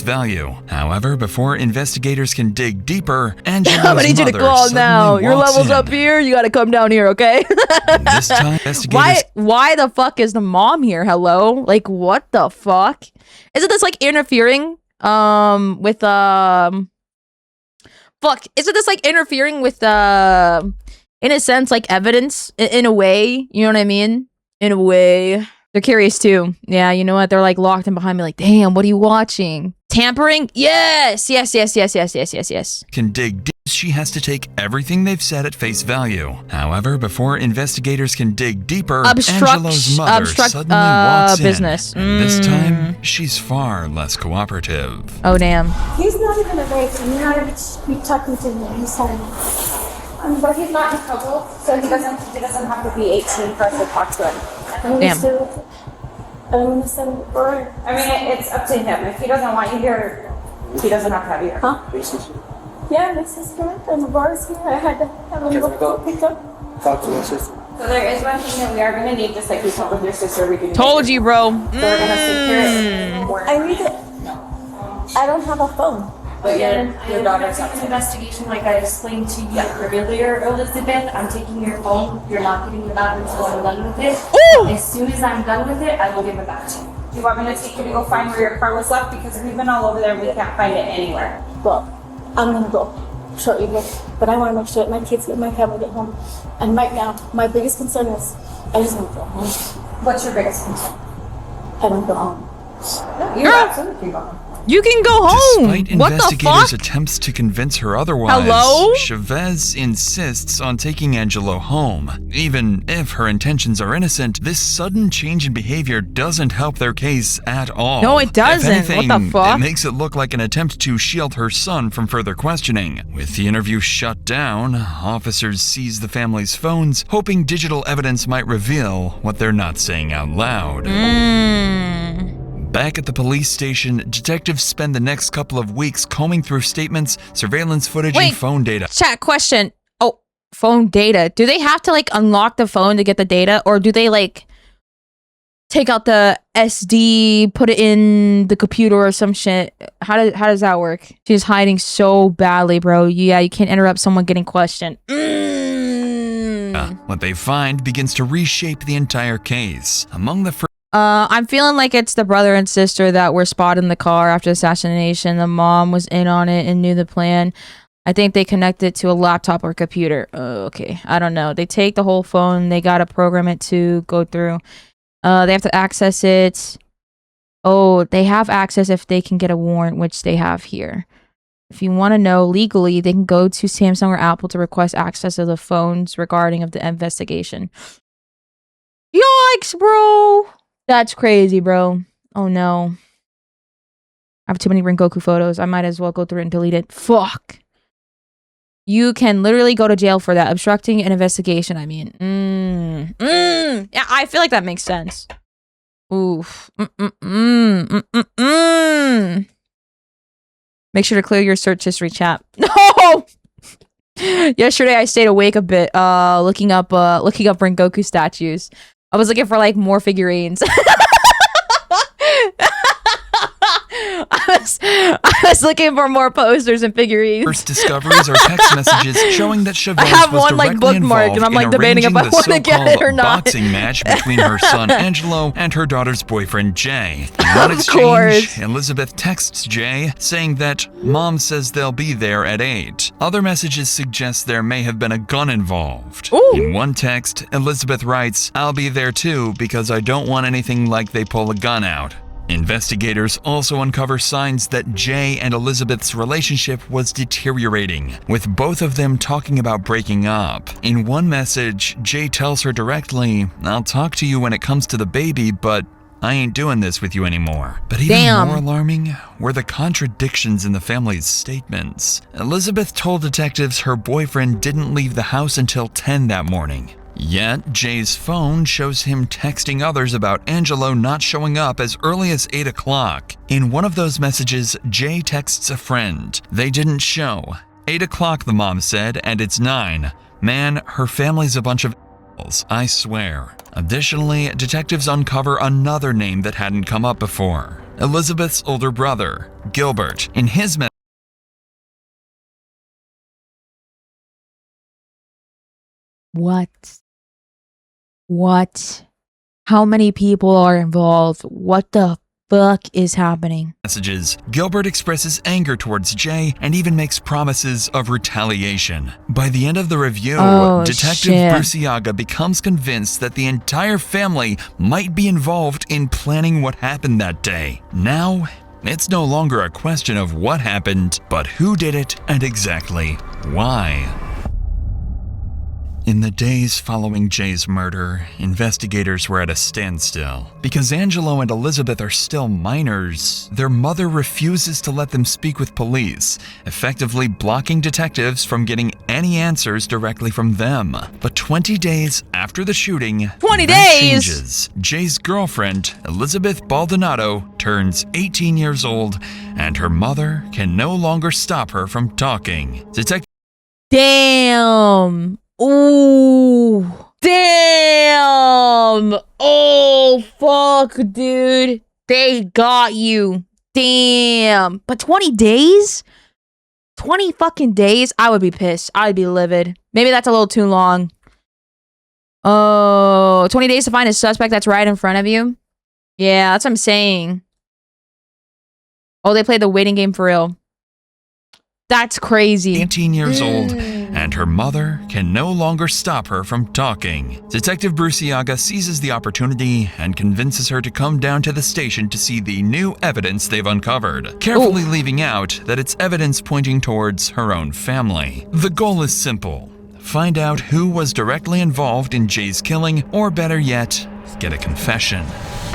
value. However, before investigators can dig deeper, Angelo's I'm gonna need you to mother call now. suddenly Your walks level's in. up here. You gotta come down here, okay? And this time, investigators Why the fuck is the mom here? Hello? Like, what the fuck? Isn't this like interfering with fuck, isn't this like interfering with in a sense like evidence in a way, you know what I mean? In a way. They're curious too. Yeah, you know what? They're like locked in behind me like, "Damn, what are you watching? Tampering?" Yes. Yes. can dig deep. She has to take everything they've said at face value. However, before investigators can dig deeper, Angelo's mother suddenly walks business. in. And this time, she's far less cooperative. Oh damn. He's not even awake. I'm not even talking to him. He's home. But he's not in trouble, so he doesn't have to be 18 for us to talk to him. Damn. I'm gonna send for. I mean, it's up to him. If he doesn't want you here, he doesn't have to have you here. Huh? Yeah, my sister and the bar's here. I had to have him go pick up. Talk to my sister. So there is one thing that we are going to need, just like we talked with your sister. We can Told you, bro. So we're going to secure it. I need it. I don't have a phone. But your daughter's an investigation, like I explained to you earlier, Elizabeth. I'm taking your phone. You're not getting it back until I'm done with it. Ooh! As soon as I'm done with it, I will give it back to you. Do you want me to take you to go find where your car was left? Because we've been all over there and we can't find it anywhere. Well, I'm gonna go shortly, but I want to make sure that my kids and my family get home. And right now, my biggest concern is I just want to go home. What's your biggest concern? I don't go home. No, you absolutely can go home. You can go home. Despite What the investigators' fuck? attempts to convince her otherwise, Hello? Chavez insists on taking Angelo home. Even if her intentions are innocent, this sudden change in behavior doesn't help their case at all. No, it doesn't. If anything, What the fuck? it makes it look like an attempt to shield her son from further questioning. With the interview shut down, officers seize the family's phones, hoping digital evidence might reveal what they're not saying out loud. Back at the police station, detectives spend the next couple of weeks combing through statements, surveillance footage, and phone data. Chat question. Oh, phone data. Do they have to like unlock the phone to get the data, or do they like take out the SD, put it in the computer or some shit? How does that work? She's hiding so badly, bro. Yeah, you can't interrupt someone getting questioned. What they find begins to reshape the entire case. Among the first I'm feeling like it's the brother and sister that were spotted in the car after the assassination. The mom was in on it and knew the plan. I think they connected to a laptop or computer. Okay, I don't know. They take the whole phone. They gotta program it to go through. They have to access it. Oh, they have access if they can get a warrant, which they have here. If you want to know legally, they can go to Samsung or Apple to request access to the phones regarding of the investigation. Yikes, bro. That's crazy, bro. Oh no. I have too many Rengoku photos. I might as well go through it and delete it. Fuck. You can literally go to jail for that. Obstructing an investigation, I mean. Yeah, I feel like that makes sense. Oof. Make sure to clear your search history, chat. No! Yesterday I stayed awake a bit, looking up Rengoku statues. I was looking for like more figurines. I was looking for more posters and figurines. First discoveries are text messages showing that Chavez I have was one like directly bookmarked, involved and I'm like in debating if I arranging the want to get it or so-called not. boxing match between her son Angelo and her daughter's boyfriend Jay. In one Of exchange, course. Elizabeth texts Jay saying that Mom says they'll be there at 8. Other messages suggest there may have been a gun involved. Ooh. In one text, Elizabeth writes, "I'll be there too because I don't want anything like they pull a gun out." Investigators also uncover signs that Jay and Elizabeth's relationship was deteriorating, with both of them talking about breaking up. In one message, Jay tells her directly, "I'll talk to you when it comes to the baby, but I ain't doing this with you anymore." But even more alarming were the contradictions in the family's statements. Elizabeth told detectives her boyfriend didn't leave the house until 10 that morning. Yet, Jay's phone shows him texting others about Angelo not showing up as early as 8 o'clock. In one of those messages, Jay texts a friend. "They didn't show. 8 o'clock, the mom said, and it's 9. Man, her family's a bunch of assholes, I swear." Additionally, detectives uncover another name that hadn't come up before. Elizabeth's older brother, Gilbert, in his What? What? How many people are involved? What the fuck is happening? messages, Gilbert expresses anger towards Jay and even makes promises of retaliation. By the end of the review, Detective Bruciaga becomes convinced that the entire family might be involved in planning what happened that day. Now, it's no longer a question of what happened, but who did it and exactly why. In the days following Jay's murder, investigators were at a standstill. Because Angelo and Elizabeth are still minors, their mother refuses to let them speak with police, effectively blocking detectives from getting any answers directly from them. But 20 days after the shooting, 20 that days! changes. Jay's girlfriend, Elizabeth Baldonado, turns 18 years old, and her mother can no longer stop her from talking. Damn! Ooh. Damn! Oh, fuck, dude. They got you. Damn. But 20 days? 20 fucking days? I would be pissed. I'd be livid. Maybe that's a little too long. Oh, 20 days to find a suspect that's right in front of you? Yeah, that's what I'm saying. Oh, they played the waiting game for real. That's crazy. 18 years old, and her mother can no longer stop her from talking. Detective Bruciaga seizes the opportunity and convinces her to come down to the station to see the new evidence they've uncovered, carefully leaving out that it's evidence pointing towards her own family. The goal is simple: find out who was directly involved in Jay's killing, or better yet, get a confession.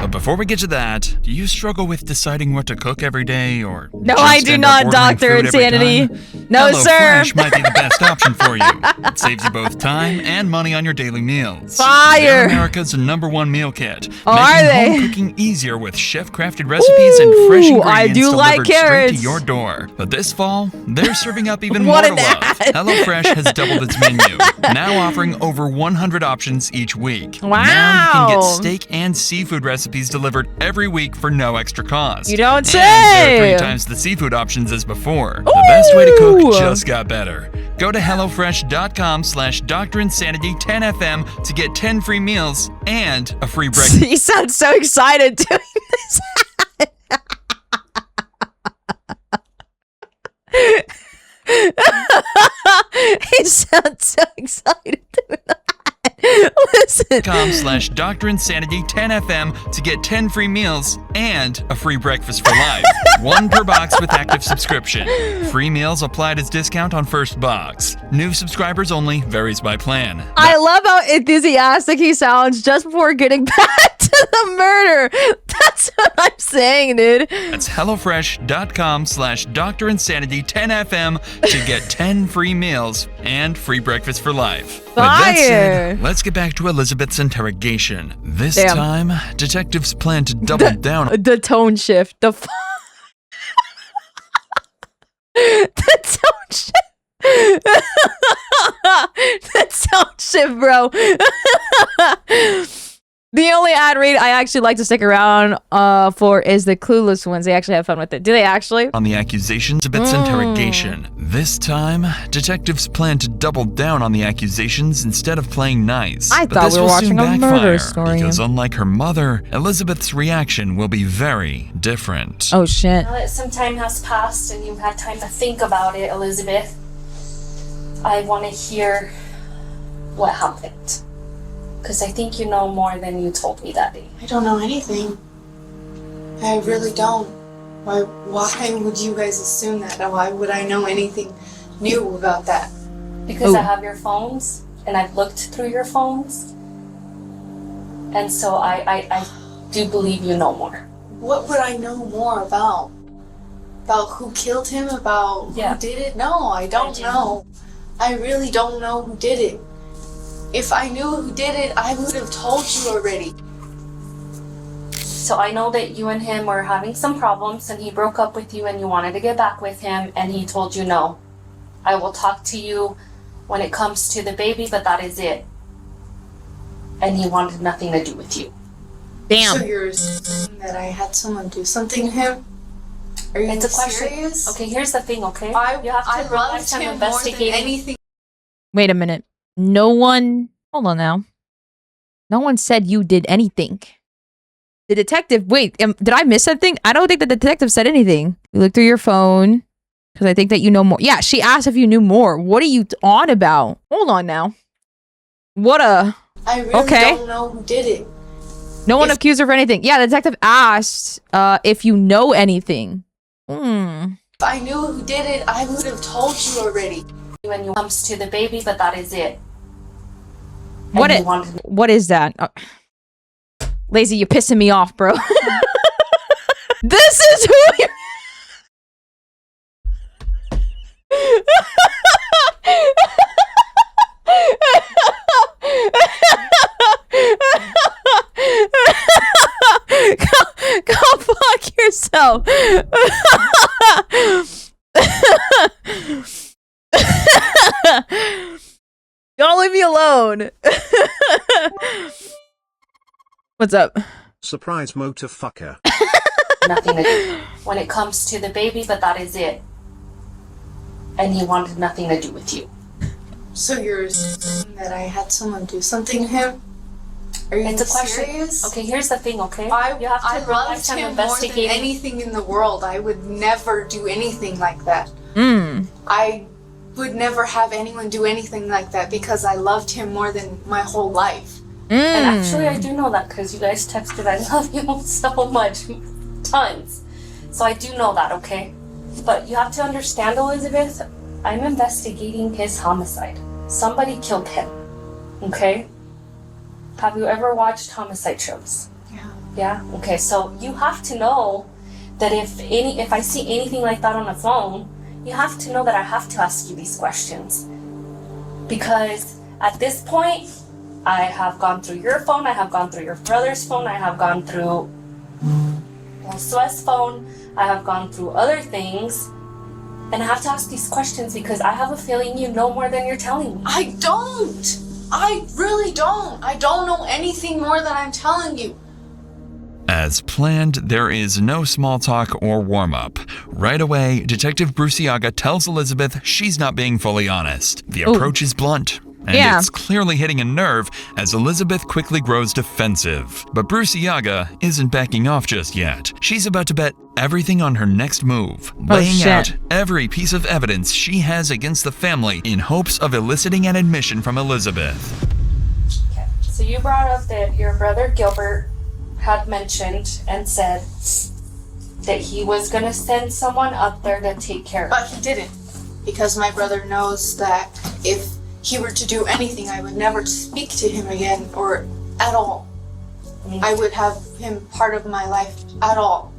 But before we get to that, do you struggle with deciding what to cook every day, or no, just I do end up not, ordering Dr. food every Insanity. time? No, sir. HelloFresh might be the best option for you. It saves you both time and money on your daily meals. Fire! They're America's #1 meal kit, Oh, making are they? home cooking easier with chef-crafted recipes and fresh Ooh, ingredients I do delivered like straight carrots. to your door. But this fall, they're serving up even What more to an love. ad. HelloFresh has doubled its menu, now offering over 100 options each week. Wow. Now you can get steak and seafood recipes delivered every week for no extra cost. You don't And say. there are 3 times the seafood options as before. The best way to cook just got better. Go to HelloFresh.com/DrInsanity10FM to get 10 free meals and a free breakfast. You sound so excited doing this. He sounds so excited doing that. Listen. .com/DrInsanity10FM to get 10 free meals and a free breakfast for life. 1 per box with active subscription. Free meals applied as discount on first box. New subscribers only, varies by plan. I love how enthusiastic he sounds just before getting back to the murder. That's what I'm saying, dude. That's HelloFresh.com/DrInsanity10FM to get 10 free meals and free breakfast for life. With that said, let's get back to Elizabeth's interrogation. This time, detectives plan to double down. The tone shift. The tone shift. The tone shift, bro. The only ad read I actually like to stick around for is the clueless ones. They actually have fun with it. Do they actually? On the accusations of its interrogation. This time, detectives plan to double down on the accusations instead of playing nice. I thought we were watching a murder story. Because unlike her mother, Elizabeth's reaction will be very different. Oh shit. Now that some time has passed and you've had time to think about it, Elizabeth, I want to hear what happened. Because I think you know more than you told me that day. I don't know anything. I really don't. Why would you guys assume that? Why would I know anything new about that? Because I have your phones, and I've looked through your phones. And so I do believe you know more. What would I know more about? About who killed him? About who did it? No, I don't know. I really don't know who did it. If I knew who did it, I would have told you already. So I know that you and him were having some problems and he broke up with you and you wanted to get back with him and he told you no. I will talk to you when it comes to the baby, but that is it. And he wanted nothing to do with you. Damn. So you're saying that I had someone do something to him? Are you It's a question. serious? Okay, here's the thing, okay? I You have to loved realize I'm him more than investigating. anything. Wait a minute. No one. Hold on now. No one said you did anything. The detective. Wait, did I miss something? I don't think the detective said anything. You look through your phone because I think that you know more. Yeah, she asked if you knew more. What are you on about? Hold on now. What a. I really Okay. don't know who did it. No one accused her of anything. Yeah, the detective asked if you know anything. Hmm. If I knew who did it, I would have told you already. When it comes to the baby, but that is it. What is that? Lazy, you're pissing me off, bro. This is who you go fuck yourself. Don't leave me alone. What's up? Surprise motorfucker. Nothing to do when it comes to the baby, but that is it. And he wanted nothing to do with you. So you're saying that I had someone do something to him? Are you It's a question. serious? Okay, here's the thing, okay? I You have to loved realize I'm him more than investigating. anything in the world. I would never do anything like that. Mm. I would never have anyone do anything like that because I loved him more than my whole life. And actually, I do know that because you guys texted, I love you so much. Tons. So I do know that, okay? But you have to understand, Elizabeth, I'm investigating his homicide. Somebody killed him. Okay? Have you ever watched homicide shows? Yeah. Yeah? Okay, so you have to know that if I see anything like that on the phone, you have to know that I have to ask you these questions. Because at this point, I have gone through your phone, I have gone through your brother's phone, I have gone through Josue's phone, I have gone through other things, and I have to ask these questions because I have a feeling you know more than you're telling me. I don't! I really don't! I don't know anything more than I'm telling you. As planned, there is no small talk or warm-up. Right away, Detective Bruciaga tells Elizabeth she's not being fully honest. The approach is blunt, and it's clearly hitting a nerve as Elizabeth quickly grows defensive. But Bruciaga isn't backing off just yet. She's about to bet everything on her next move, laying out every piece of evidence she has against the family in hopes of eliciting an admission from Elizabeth. Okay, so you brought up that your brother Gilbert had mentioned and said that he was going to send someone up there to take care of But he didn't. Because my brother knows that if he were to do anything, I would never speak to him again or at all. I would have him part of my life at all.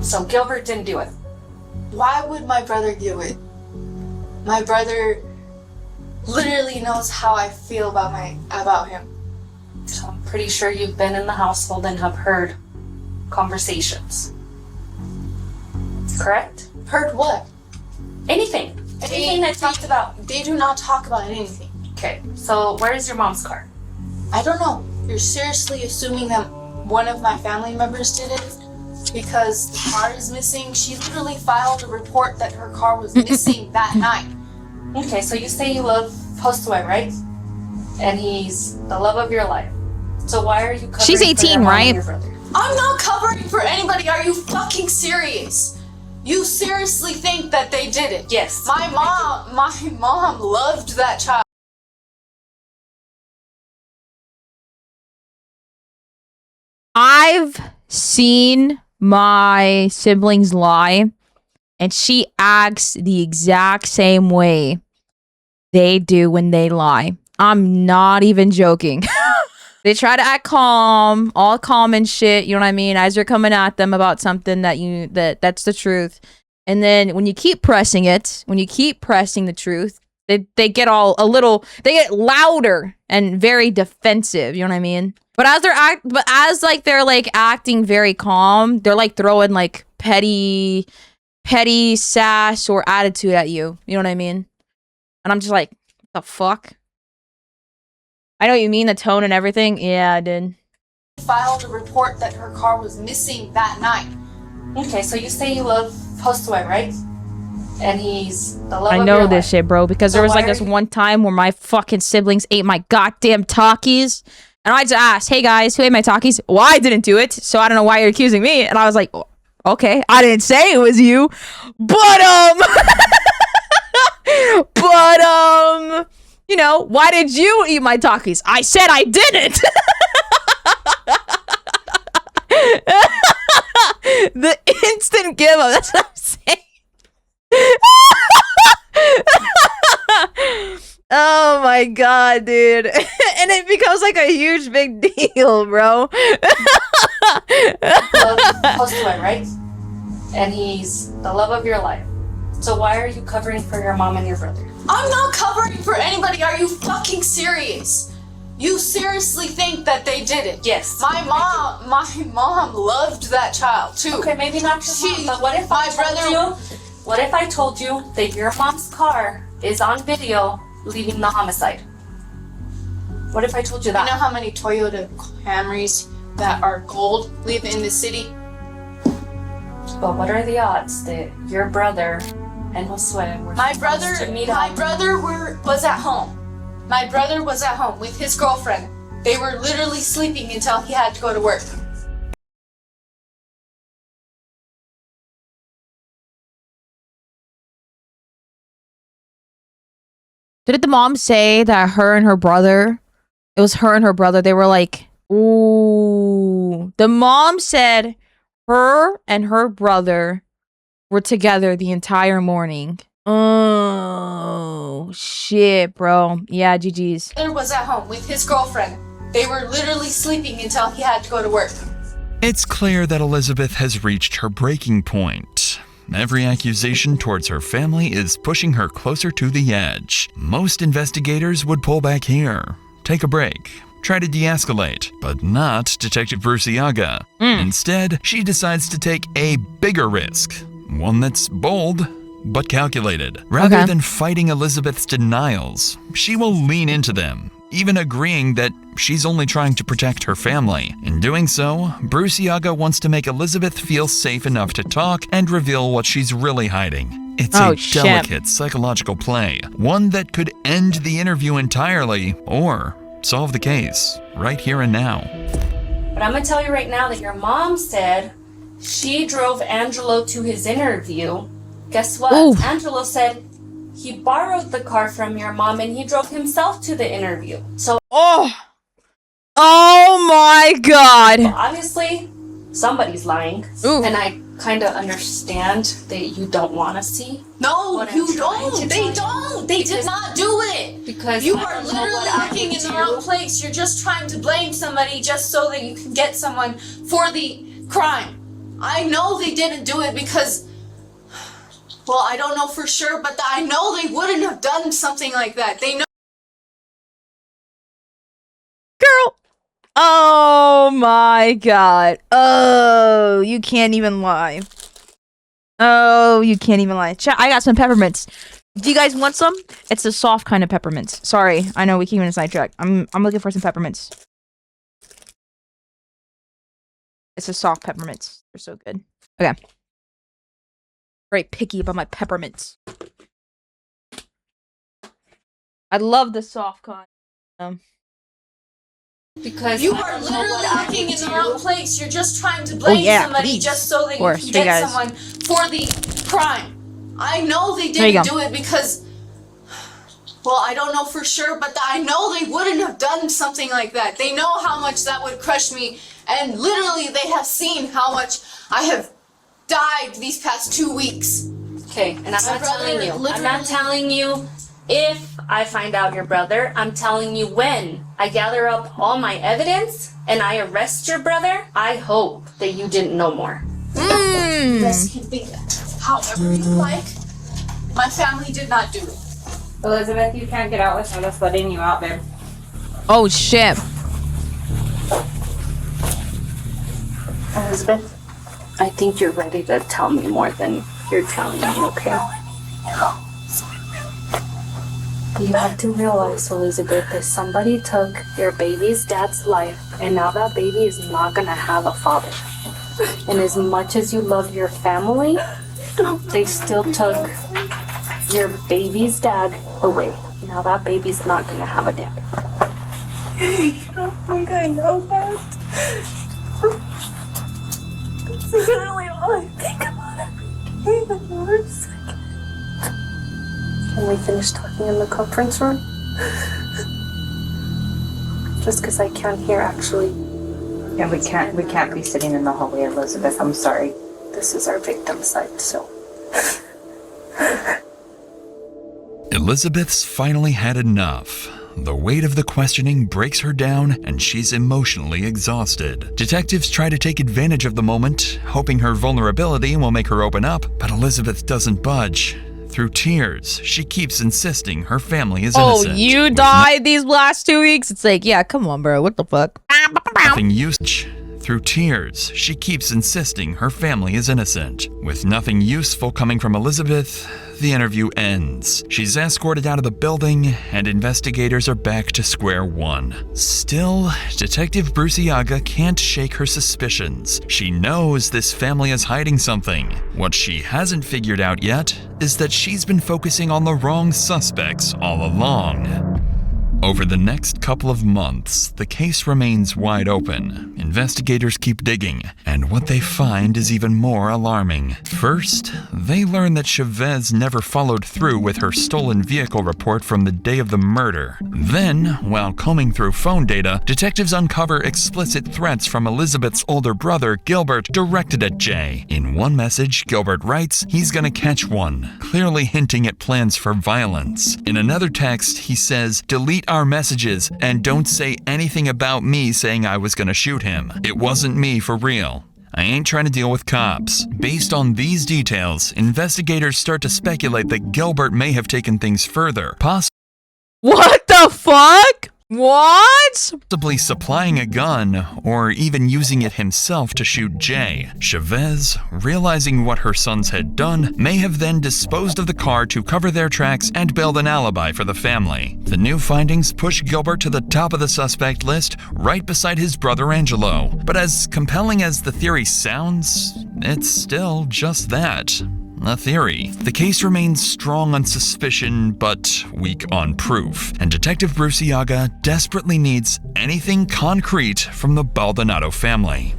So Gilbert didn't do it. Why would my brother do it? My brother literally knows how I feel about him. So I'm pretty sure you've been in the household and have heard conversations. Correct? Heard what? Anything. Anything that talked about. They do not talk about anything. Okay, so where's your mom's car? I don't know. You're seriously assuming that one of my family members did it? Because the car is missing. She literally filed a report that her car was missing that night. Okay, so you say you love Josue, right? And he's the love of your life. So why are you covering She's for your 18, mom right? and your brother? I'm not covering for anybody. Are you fucking serious? You seriously think that they did it? Yes. My mom loved that child. I've seen my siblings lie, and she acts the exact same way they do when they lie. I'm not even joking. They try to act calm, all calm and shit, you know what I mean? As you're coming at them about something that's the truth. And then when you keep pressing it, when you keep pressing the truth, they get they get louder and very defensive, you know what I mean? But as they're acting very calm, they're like throwing like petty sass or attitude at you. You know what I mean? And I'm just like, what the fuck? I know what you mean, the tone and everything. Yeah, I did. Filed a report that her car was missing that night. Okay, so you say you love Josue, right? And he's the love I of know your this life. shit, bro, because there So was like why are this you- one time where my fucking siblings ate my goddamn Takis. And I just asked, hey guys, who ate my Takis? Well, I didn't do it, so I don't know why you're accusing me. And I was like, okay, I didn't say it was you, but you know, why did you eat my Takis? I said I didn't. The instant give up. That's what I'm saying. Oh my god, dude. And it becomes like a huge big deal, bro. Love Josue, right? And he's the love of your life. So why are you covering for your mom and your brother? I'm not covering for anybody. Are you fucking serious? You seriously think that they did it? Yes. My mom loved that child too. Okay, maybe not your mom, but what if what if I told you that your mom's car is on video leaving the homicide? What if I told you that? You know how many Toyota Camrys that are gold live in the city? But what are the odds that your brother and Josue were My supposed brother to meet was at home. My brother was at home with his girlfriend. They were literally sleeping until he had to go to work. Didn't the mom say that her and her brother, it was her and her brother, they were like, ooh. The mom said her and her brother were together the entire morning. Oh, shit, bro. Yeah, GG's. My brother was at home with his girlfriend. They were literally sleeping until he had to go to work. It's clear that Elizabeth has reached her breaking point. Every accusation towards her family is pushing her closer to the edge. Most investigators would pull back here, take a break, try to de-escalate, but not Detective Bruciaga. Instead, she decides to take a bigger risk, one that's bold but calculated. Rather than fighting Elizabeth's denials, she will lean into them, even agreeing that she's only trying to protect her family. In doing so, Bruciaga wants to make Elizabeth feel safe enough to talk and reveal what she's really hiding. It's a delicate psychological play, one that could end the interview entirely or solve the case right here and now. But I'm gonna tell you right now that your mom said she drove Angelo to his interview. Guess what? Angelo said he borrowed the car from your mom and he drove himself to the interview. So oh my god. Well, obviously, somebody's lying. And I kind of understand that you don't want to see. No, you don't. They don't. They did not do it. Because you are literally looking in the wrong place. You're just trying to blame somebody just so that you can get someone for the crime. I know they didn't do it because, well, I don't know for sure, but I know they wouldn't have done something like that. They know. Girl. Oh my god. Oh, you can't even lie. Oh, you can't even lie. Chat, I got some peppermints. Do you guys want some? It's the soft kind of peppermints. Sorry, I know we keep in a sidetrack. I'm looking for some peppermints. It's the soft peppermints. They're so good. Okay. Very picky about my peppermints. I love the soft kind. Because you are literally looking in the wrong place. You're just trying to blame somebody just so that you can get someone for the crime. I know they didn't do it because, well, I don't know for sure, but I know they wouldn't have done something like that. They know how much that would crush me, and literally they have seen how much I have died these past 2 weeks. Okay, and I'm not telling you. I'm not telling you if I find out your brother. I'm telling you when I gather up all my evidence and I arrest your brother. I hope that you didn't know more. You guys can think however you like. My family did not do it. Elizabeth, you can't get out without us letting you out, babe. Oh shit. Elizabeth, I think you're ready to tell me more than you're telling me, okay? You have to realize, Elizabeth, that somebody took your baby's dad's life, and now that baby is not gonna have a father. And as much as you love your family, they still took your baby's dad away. Now that baby's not gonna have a dad. I don't think I know that. That's literally all I think about every second. Can we finish talking in the conference room? Just because I can't hear, actually. Yeah, we can't be sitting in the hallway, Elizabeth. I'm sorry. This is our victim side, so. Elizabeth's finally had enough. The weight of the questioning breaks her down and she's emotionally exhausted. Detectives try to take advantage of the moment, hoping her vulnerability will make her open up, but Elizabeth doesn't budge. Through tears, she keeps insisting her family is innocent. Oh, you died these last 2 weeks? It's like, yeah, come on, bro. What the fuck? Nothing Through tears, she keeps insisting her family is innocent. With nothing useful coming from Elizabeth, the interview ends. She's escorted out of the building, and investigators are back to square one. Still, Detective Bruciaga can't shake her suspicions. She knows this family is hiding something. What she hasn't figured out yet is that she's been focusing on the wrong suspects all along. Over the next couple of months, the case remains wide open. Investigators keep digging, and what they find is even more alarming. First, they learn that Chavez never followed through with her stolen vehicle report from the day of the murder. Then, while combing through phone data, detectives uncover explicit threats from Elizabeth's older brother, Gilbert, directed at Jay. In one message, Gilbert writes he's gonna catch one, clearly hinting at plans for violence. In another text, he says, "Delete our messages and don't say anything about me saying I was gonna shoot him. It wasn't me for real. I ain't trying to deal with cops." Based on these details, investigators start to speculate that Gilbert may have taken things further, What the fuck? What? possibly supplying a gun or even using it himself to shoot Jay. Chavez, realizing what her sons had done, may have then disposed of the car to cover their tracks and build an alibi for the family. The new findings push Gilbert to the top of the suspect list, right beside his brother Angelo. But as compelling as the theory sounds, it's still just that. A theory. The case remains strong on suspicion, but weak on proof, and Detective Bruciaga desperately needs anything concrete from the Baldonado family.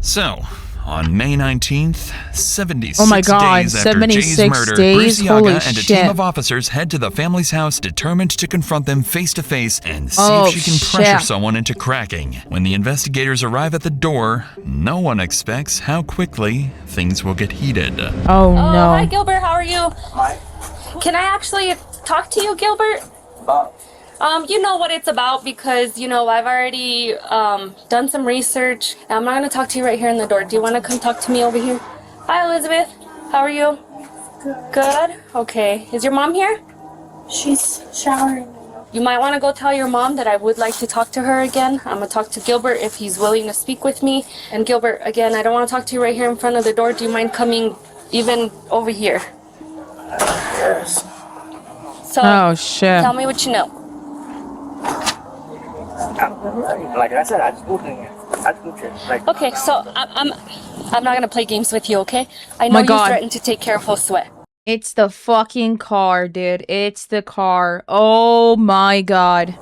So, on May 19th, 76 Oh my God, days after 76 Jay's murder, days? Bruciaga Holy and a shit. team of officers head to the family's house, determined to confront them face to face and see Oh, if she can pressure shit. someone into cracking. When the investigators arrive at the door, no one expects how quickly things will get heated. Oh no. Hi Gilbert, how are you? Hi. Can I actually talk to you, Gilbert? You know what it's about because, you know, I've already done some research. I'm not going to talk to you right here in the door. Do you want to come talk to me over here? Hi, Elizabeth. How are you? Good. Okay. Is your mom here? She's showering. You might want to go tell your mom that I would like to talk to her again. I'm going to talk to Gilbert if he's willing to speak with me. And Gilbert, again, I don't want to talk to you right here in front of the door. Do you mind coming even over here? Yes. So, Oh shit. tell me what you know. Like I said, I just moved in here. Like, Okay, so I'm not gonna play games with you, okay? I know My you God. threatened to take care of Josue. It's the fucking car, dude. It's the car. Oh my God.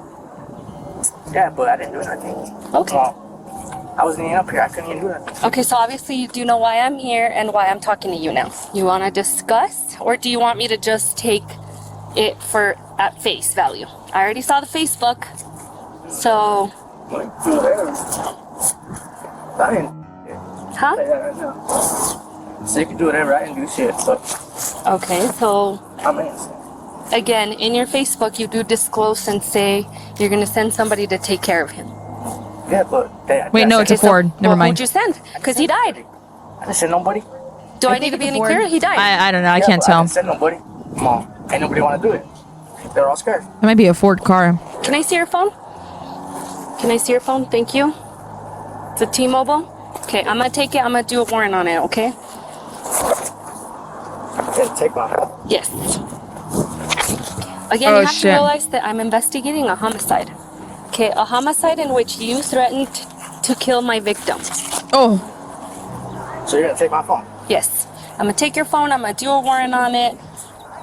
yeah, but I didn't do nothing. Okay. I wasn't even up here. I couldn't even do nothing. Okay, so obviously you do know why I'm here and why I'm talking to you now. You wanna discuss, or do you want me to just take it at face value? I already saw the Facebook, so I didn't. huh? So you can do whatever. I didn't do shit. But Okay, so I'm innocent. again, in your Facebook, you do disclose and say you're gonna send somebody to take care of him. Yeah, but Wait, no, it's a Okay, so- Ford. Never well, mind. Who'd you send? Because he died. I didn't send nobody. Do I need to be any clearer? He died. I don't know. I Yeah, can't but tell. I didn't send nobody. Come on. Ain't nobody want to do it. They're all scared. It might be a Ford car. Can I see your phone? Can I see your phone? Thank you. It's a T-Mobile. Okay, I'm gonna take it. I'm gonna do a warrant on it. Okay? Yeah, take my phone. Yes. Again, you have to realize that I'm investigating a homicide. Okay, a homicide in which you threatened to kill my victim. Oh. So you're gonna take my phone? Yes. I'm gonna take your phone, I'm gonna do a warrant on it.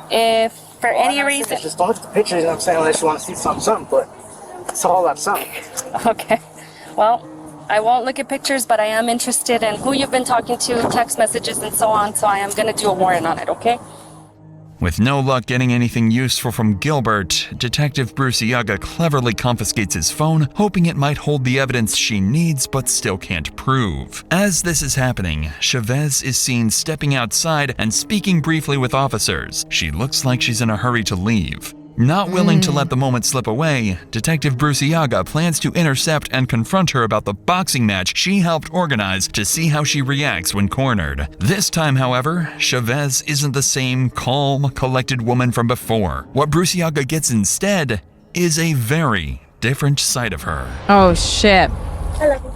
If for any reason... Just don't look at the pictures, you know what I'm saying, unless you want to see something, but it's all about something. Okay. Well, I won't look at pictures, but I am interested in who you've been talking to, text messages, and so on, so I am gonna do a warrant on it, okay? With no luck getting anything useful from Gilbert, Detective Bruciaga cleverly confiscates his phone, hoping it might hold the evidence she needs but still can't prove. As this is happening, Chavez is seen stepping outside and speaking briefly with officers. She looks like she's in a hurry to leave. Not willing to let the moment slip away, Detective Bruciaga plans to intercept and confront her about the boxing match she helped organize to see how she reacts when cornered. This time, however, Chavez isn't the same calm, collected woman from before. What Bruciaga gets instead is a very different side of her. Oh, shit. I love you.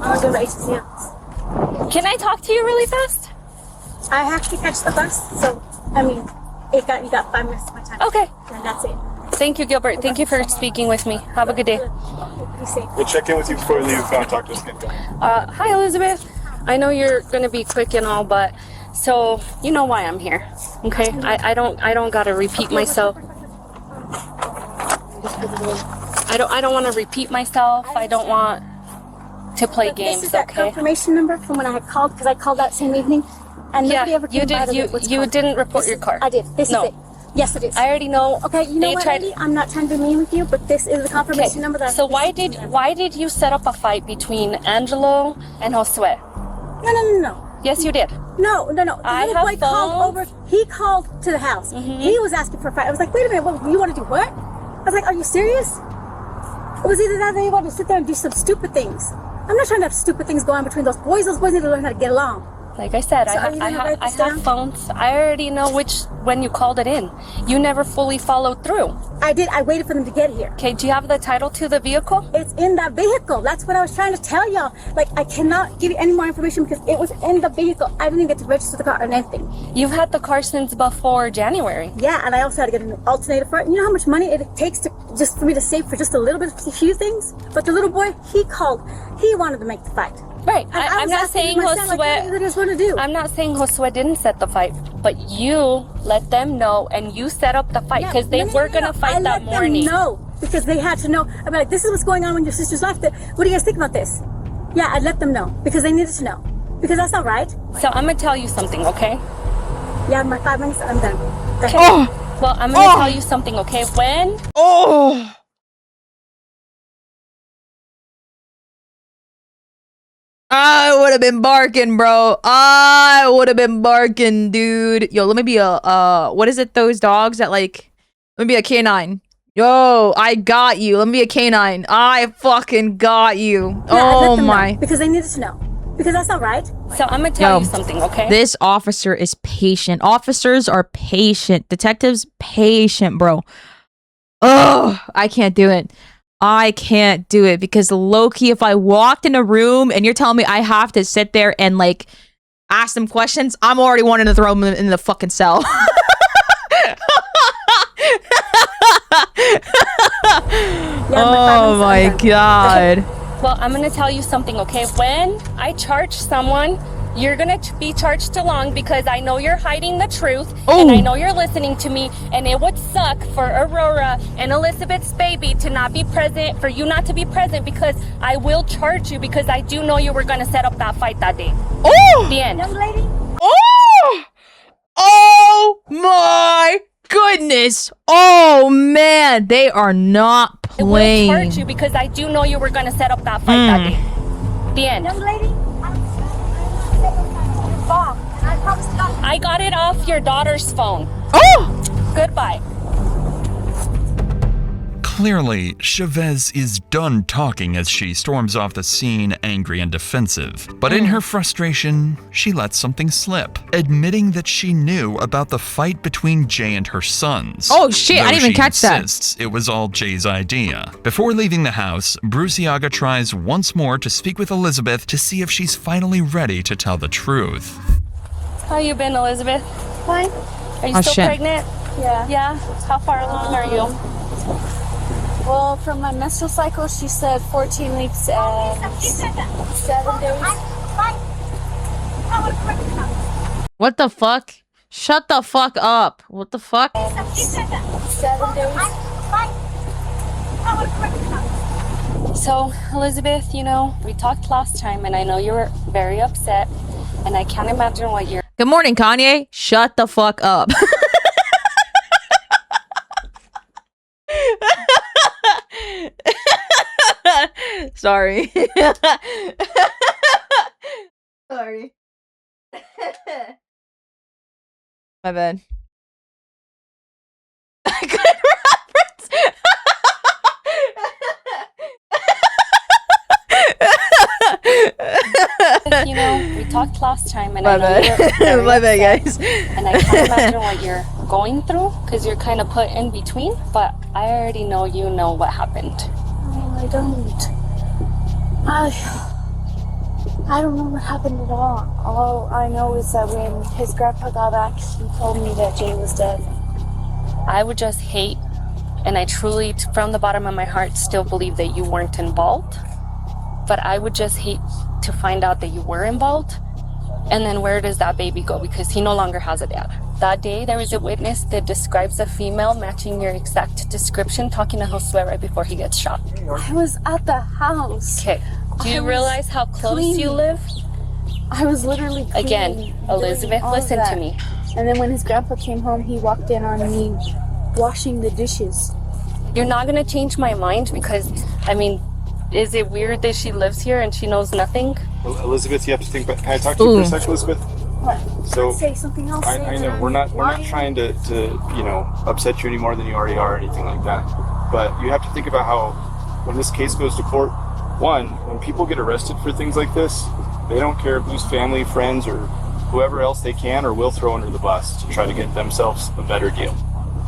I want to go to HCM. Can I talk to you really fast? I have to catch the bus, so, I mean, you got 5 minutes of my time. Okay. And that's it. Thank you, Gilbert. Thank you for speaking with me. Have a good day. We'll check in with you before we leave if you want to talk to us again. Hi, Elizabeth. I know you're gonna be quick and all, but so you know why I'm here, okay? I don't gotta repeat myself. I don't want to repeat myself. I don't want to play games. This is that okay? confirmation number from when I had called, because I called that same evening, and nobody ever came by to you didn't report your car. I did. This is it. Yes, it is. I already know. Okay, you know what, Andy? I'm not trying to be mean with you, but this is the confirmation number that. So why did you set up a fight between Angelo and Josue? No. Yes, you did. No. The little boy called over. He called to the house. He was asking for a fight. I was like, wait a minute, you want to do what? I was like, are you serious? It was either that or you want to sit there and do some stupid things. I'm not trying to have stupid things go on between those boys. Those boys need to learn how to get along. Like I said, So I have phones. I already know when you called it in. You never fully followed through. I did. I waited for them to get here. Okay, do you have the title to the vehicle? It's in that vehicle. That's what I was trying to tell y'all. Like, I cannot give you any more information because it was in the vehicle. I didn't even get to register the car or anything. You've had the car since before January. Yeah, and I also had to get an alternator for it. You know how much money it takes to just for me to save for just a little bit of a few things? But the little boy, he called. He wanted to make the fight. Right. I'm not saying Josue. I'm not saying Josue didn't set the fight, but you let them know and you set up the fight because they were gonna fight that morning. No, because they had to know. I'm like, this is what's going on when your sister's left. What do you guys think about this? Yeah, I let them know because they needed to know because that's not right. So I'm gonna tell you something, okay? Yeah, my 5 minutes. I'm done. Okay. Well, I'm gonna tell you something, okay? When? I would have been barking, bro. I would have been barking, dude. Yo, let me be a, what is it, those dogs that, like, let me be a canine. Yo, I got you. Let me be a canine. I fucking got you. Yeah, oh my. Because they needed to know. Because that's not right. So I'm gonna tell you something, okay? This officer is patient. Officers are patient. Detectives, patient, bro. Oh, I can't do it. I can't do it because low-key, if I walked in a room and you're telling me I have to sit there and like ask them questions, I'm already wanting to throw them in the fucking cell. Oh my god. Well, I'm gonna tell you something, okay? When I charge someone, you're gonna be charged along because I know you're hiding the truth and I know you're listening to me, and it would suck for Aurora and Elizabeth's baby to not be present, for you not to be present, because I will charge you because I do know you were gonna set up that fight that day. The end. Young lady. Oh my goodness. Oh man, they are not playing. I will charge you because I do know you were gonna set up that fight that day. The end. Young lady. I got it off your daughter's phone. Goodbye. Clearly, Chavez is done talking as she storms off the scene angry and defensive. But in her frustration, she lets something slip, admitting that she knew about the fight between Jay and her sons. Oh shit, I didn't even catch that. Insists it was all Jay's idea. Before leaving the house, Bruciaga tries once more to speak with Elizabeth to see if she's finally ready to tell the truth. How you been, Elizabeth? Fine. Are you still pregnant? Yeah. Yeah? How far along are you? Well, from my menstrual cycle, she said 14 weeks and 7 days. What the fuck? Shut the fuck up. What the fuck? 7 days. So, Elizabeth, you know, we talked last time and I know you were very upset and I can't imagine what you're... Good morning, Kanye. Shut the fuck up. Sorry. Sorry. My bad. Good reference. You know, we talked last time and My I know bad. you're very My bad, upset, guys. and I can't imagine what you're going through because you're kind of put in between, but I already know you know what happened. Oh, I don't. I don't know what happened at all. All I know is that when his grandpa got back, he told me that Jay was dead. I would just hate, and I truly, from the bottom of my heart, still believe that you weren't involved. But I would just hate to find out that you were involved. And then where does that baby go? Because he no longer has a dad. That day, there was a witness that describes a female matching your exact description, talking to Josue right before he gets shot. I was at the house. Okay. Do you realize how close you live? I was literally cleaning, Again, Elizabeth, doing all of listen that. to me. And then when his grandpa came home, he walked in on me washing the dishes. You're not going to change my mind because, I mean, is it weird that she lives here and she knows nothing? Well, Elizabeth, you have to think about. Can I talk to you for a second, Elizabeth? What? So Say something else. I know we're not trying to you know upset you any more than you already are or anything like that. But you have to think about how when this case goes to court, one, when people get arrested for things like this, they don't care whose family, friends, or whoever else they can or will throw under the bus to try to get themselves a better deal.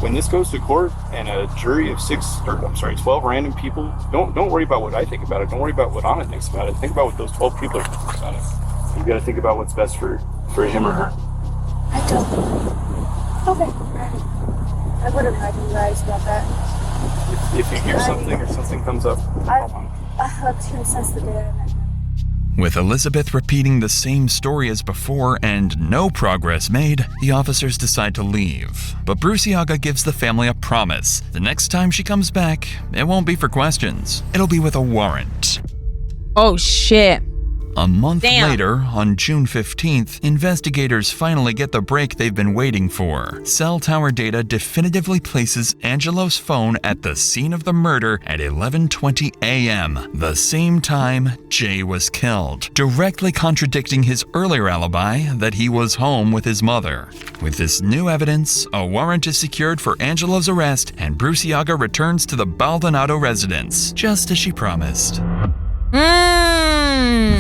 When this goes to court and a jury of 12 random people, don't worry about what I think about it. Don't worry about what Anna thinks about it. Think about what those 12 people are thinking about it. You got to think about what's best for him or her. I don't. Okay. I would have had you guys about that. If you hear something or something comes up, I hugged him since the day I met him. With Elizabeth repeating the same story as before and no progress made, the officers decide to leave. But Bruciaga gives the family a promise. The next time she comes back, it won't be for questions. It'll be with a warrant. Oh, shit. A month Damn. later, on June 15th, investigators finally get the break they've been waiting for. Cell tower data definitively places Angelo's phone at the scene of the murder at 11:20 a.m., the same time Jay was killed, directly contradicting his earlier alibi that he was home with his mother. With this new evidence, a warrant is secured for Angelo's arrest, and Bruciaga returns to the Baldonado residence, just as she promised.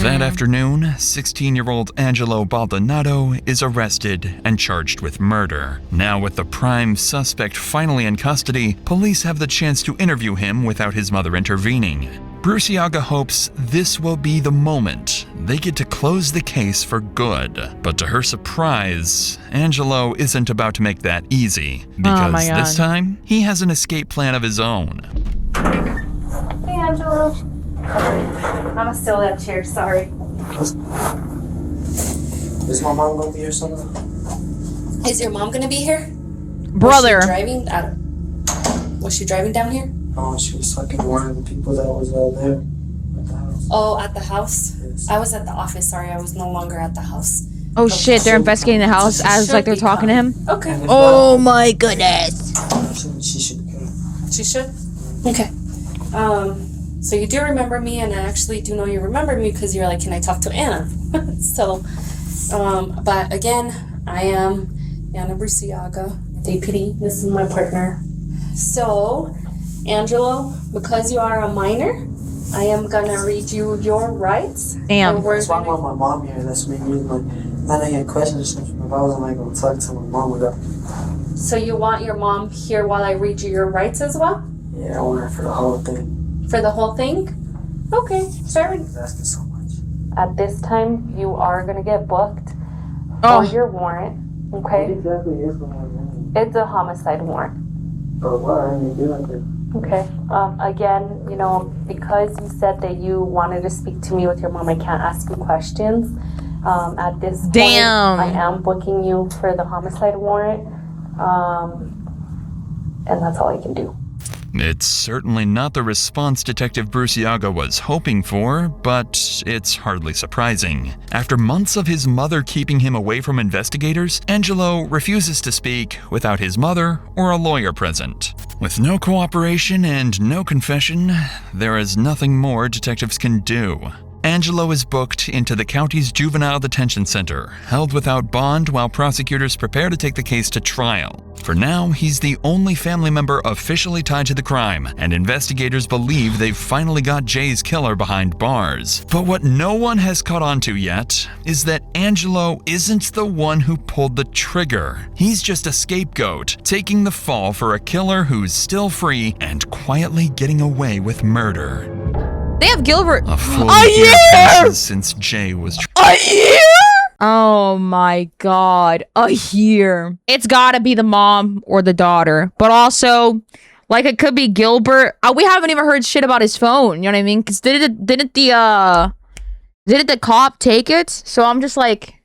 That afternoon, 16-year-old Angelo Baldonado is arrested and charged with murder. Now with the prime suspect finally in custody, police have the chance to interview him without his mother intervening. Bruciaga hopes this will be the moment they get to close the case for good. But to her surprise, Angelo isn't about to make that easy, because this time, he has an escape plan of his own. Hey, Angelo. I'm still in that chair, sorry. Is my mom gonna be here somewhere? Is your mom gonna be here? Brother. Was she driving down here? Oh, she was talking to one of the people that was there at the house. Oh, at the house? Yes. I was at the office, sorry, I was no longer at the house. Oh, shit. They're investigating the house as like they're talking to him. Okay. Oh, my goodness. She should come. She should? Okay. So you do remember me, and I actually do know you remember me because you're like, can I talk to Anna? So, but again, I am Anna Bruciaga, deputy. This is my partner. So, Angelo, because you are a minor, I am gonna read you your rights. Damn. That's why I want my mom here. That's me. Like, not any questions or something. If I wasn't like gonna talk to my mom without. So you want your mom here while I read you your rights as well? Yeah, I want her for the whole thing. For the whole thing? Okay, fair enough. Asking so much. At this time, you are going to get booked Oh. for your warrant, okay? What exactly is going on? It's a homicide warrant. Oh, why are you doing this? Okay. Again, you know, because you said that you wanted to speak to me with your mom, I can't ask you questions. At this point, I am booking you for the homicide warrant. And that's all I can do. It's certainly not the response Detective Bruciaga was hoping for, but it's hardly surprising. After months of his mother keeping him away from investigators, Angelo refuses to speak without his mother or a lawyer present. With no cooperation and no confession, there is nothing more detectives can do. Angelo is booked into the county's juvenile detention center, held without bond while prosecutors prepare to take the case to trial. For now, he's the only family member officially tied to the crime, and investigators believe they've finally got Jay's killer behind bars. But what no one has caught on to yet is that Angelo isn't the one who pulled the trigger. He's just a scapegoat, taking the fall for a killer who's still free and quietly getting away with murder. They have Gilbert. A full year passes since Jay was... A year? Oh my god. A year. It's gotta be the mom or the daughter. But also, like, it could be Gilbert. We haven't even heard shit about his phone. You know what I mean? Because didn't the cop take it? So I'm just like...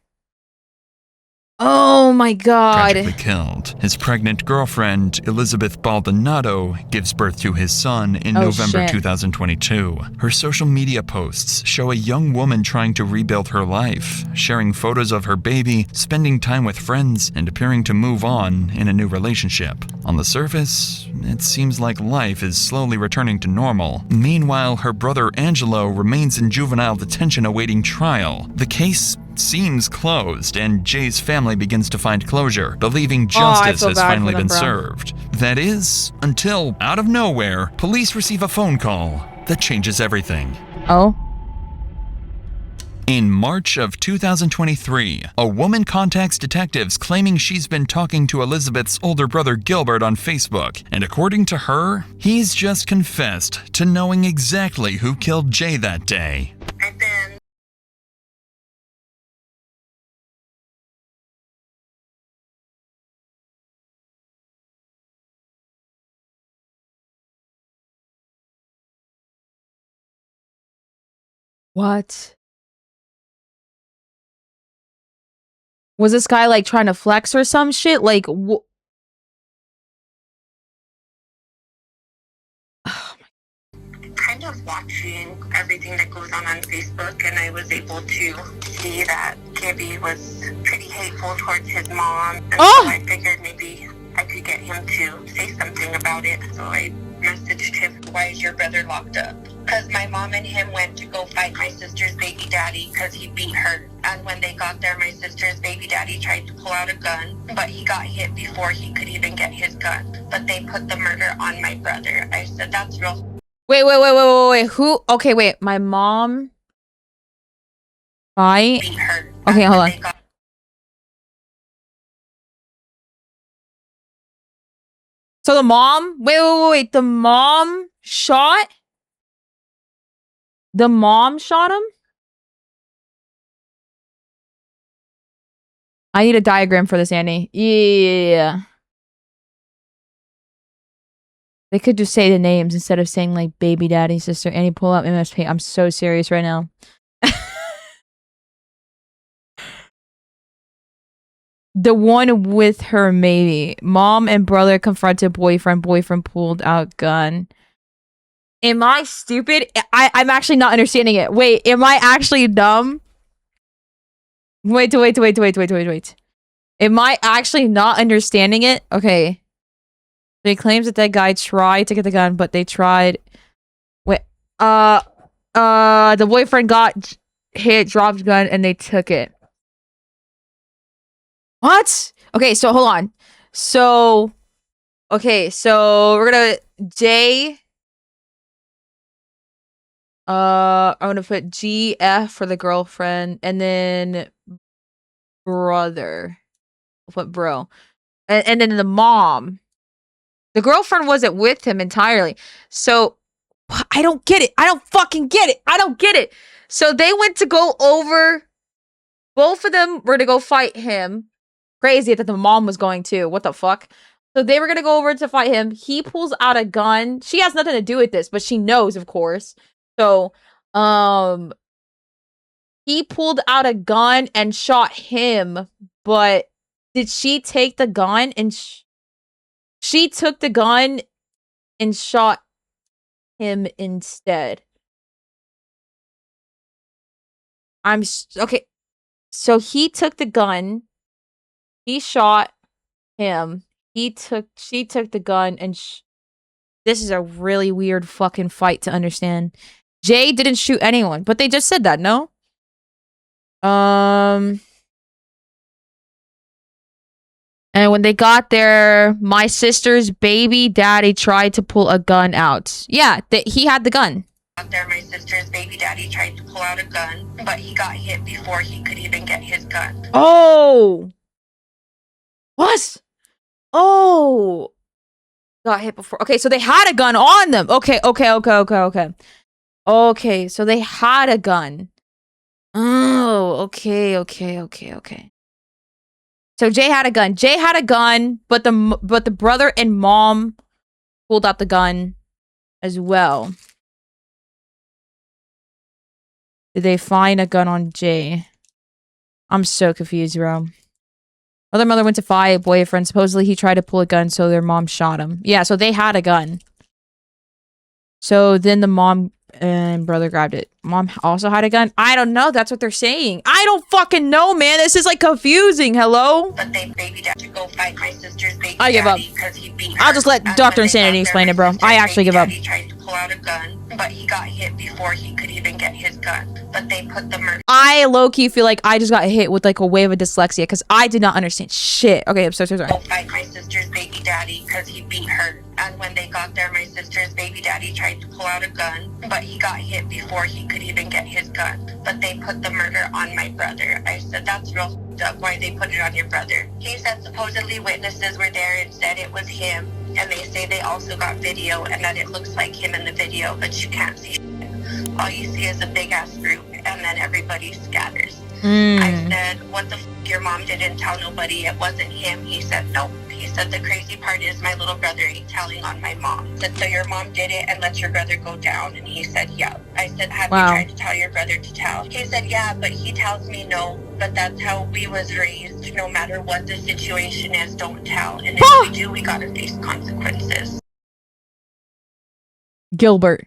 Oh my god. Tragically killed. His pregnant girlfriend, Elizabeth Baldonado, gives birth to his son in November 2022. Her social media posts show a young woman trying to rebuild her life, sharing photos of her baby, spending time with friends, and appearing to move on in a new relationship. On the surface, it seems like life is slowly returning to normal. Meanwhile, her brother Angelo remains in juvenile detention awaiting trial. The case seems closed, and Jay's family begins to find closure, believing justice has finally been served. That is, until, out of nowhere, police receive a phone call that changes everything. Oh? In March of 2023, a woman contacts detectives claiming she's been talking to Elizabeth's older brother Gilbert on Facebook, and according to her, he's just confessed to knowing exactly who killed Jay that day. What? Was this guy like trying to flex or some shit? Like, kind of watching everything that goes on Facebook, and I was able to see that Gibby was pretty hateful towards his mom, and so I figured maybe I could get him to say something about it. So I messaged him, "Why is your brother locked up?" Because my mom and him went to go fight my sister's baby daddy because he beat her. And when they got there, my sister's baby daddy tried to pull out a gun, but he got hit before he could even get his gun. But they put the murder on my brother. I said, that's real. Wait. Who? Okay, wait. My mom. Fight? Okay, hold on. So the mom. Wait. The mom shot. The mom shot him. I need a diagram for this, Annie. Yeah. They could just say the names instead of saying like baby daddy, sister. Annie, pull up MSP. I'm so serious right now. The one with her, maybe. Mom and brother confronted boyfriend. Boyfriend pulled out gun. Am I stupid? I'm actually not understanding it. Wait, am I actually dumb? Wait. Am I actually not understanding it? Okay. They claims that guy tried to get the gun, but they tried. Wait. The boyfriend got hit, dropped gun, and they took it. What? Okay, so hold on. So we're gonna J. I'm gonna put GF for the girlfriend, and then brother. I'll put bro, and then the mom. The girlfriend wasn't with him entirely. So, I don't get it. I don't fucking get it. I don't get it. So, they went to go over. Both of them were to go fight him. crazy that the mom was going too. What the fuck? So they were gonna go over to fight him. He pulls out a gun. She has nothing to do with this, but she knows, of course. So, he pulled out a gun and shot him, but did she take the gun and she took the gun and shot him instead? Okay. So he took the gun. He shot him. She took the gun and this is a really weird fucking fight to understand. Jay didn't shoot anyone, but they just said that, no? And when they got there, my sister's baby daddy tried to pull a gun out. Yeah, he had the gun. Out there, my sister's baby daddy tried to pull out a gun, but he got hit before he could even get his gun. Oh! What? Oh! Got hit before. Okay, so they had a gun on them. Okay. Okay, so they had a gun. Oh, okay. So Jay had a gun. But the brother and mom pulled out the gun as well. Did they find a gun on Jay? I'm so confused, bro. Other mother went to fight boyfriend. Supposedly he tried to pull a gun, so their mom shot him. Yeah, so they had a gun. So then the mom and brother grabbed it. Mom also had a gun? I don't know. That's what they're saying. I don't fucking know, man. This is like confusing. Hello? But they baby dad to go fight my sister's baby I give up. because he beat her. I'll just let Dr. Insanity explain it, bro. I actually give up. He tried to pull out a gun, but he got hit before he could even get his gun. But they put the murder. I low-key feel like I just got hit with like a wave of dyslexia because I did not understand shit. Okay, I'm so sorry. Go fight my sister's baby daddy because he beat her. And when they got there, my sister's baby daddy tried to pull out a gun, but he got hit before he could even get his gun. But they put the murder on my brother. I said, that's real f***ed up. Why they put it on your brother? He said supposedly witnesses were there and said it was him. And they say they also got video and that it looks like him in the video, but you can't see shit. All you see is a big-ass group, and then everybody scatters. I said, what the f***, your mom didn't tell nobody it wasn't him? He said, nope. He said, the crazy part is my little brother ain't telling on my mom. I said, so your mom did it and let your brother go down? And he said, yeah. I said, have you tried to tell your brother to tell? He said, yeah, but he tells me no. But that's how we was raised. No matter what the situation is, don't tell. And if we do, we gotta face consequences. Gilbert.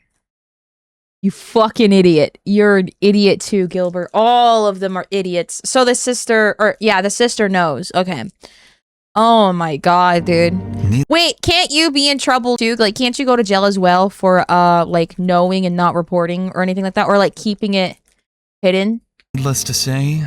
You fucking idiot. You're an idiot too, Gilbert. All of them are idiots. So the sister knows. Okay. Oh my god, dude. Wait, can't you be in trouble too? Like, can't you go to jail as well for, like, knowing and not reporting or anything like that? Or, like, keeping it hidden? Needless to say,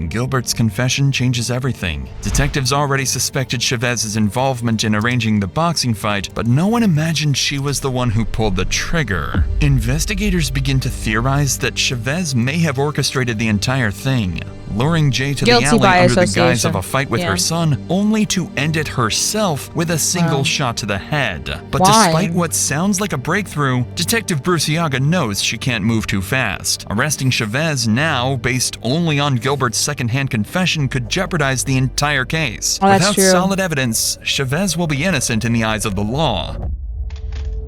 Gilbert's confession changes everything. Detectives already suspected Chavez's involvement in arranging the boxing fight, but no one imagined she was the one who pulled the trigger. Investigators begin to theorize that Chavez may have orchestrated the entire thing, luring Jay to the alley under the guise of a fight with her son, only to end it herself with a single shot to the head. But despite what sounds like a breakthrough, Detective Bruciaga knows she can't move too fast. Arresting Chavez now, based only on Gilbert's secondhand confession, could jeopardize the entire case. Without solid evidence, Chavez will be innocent in the eyes of the law.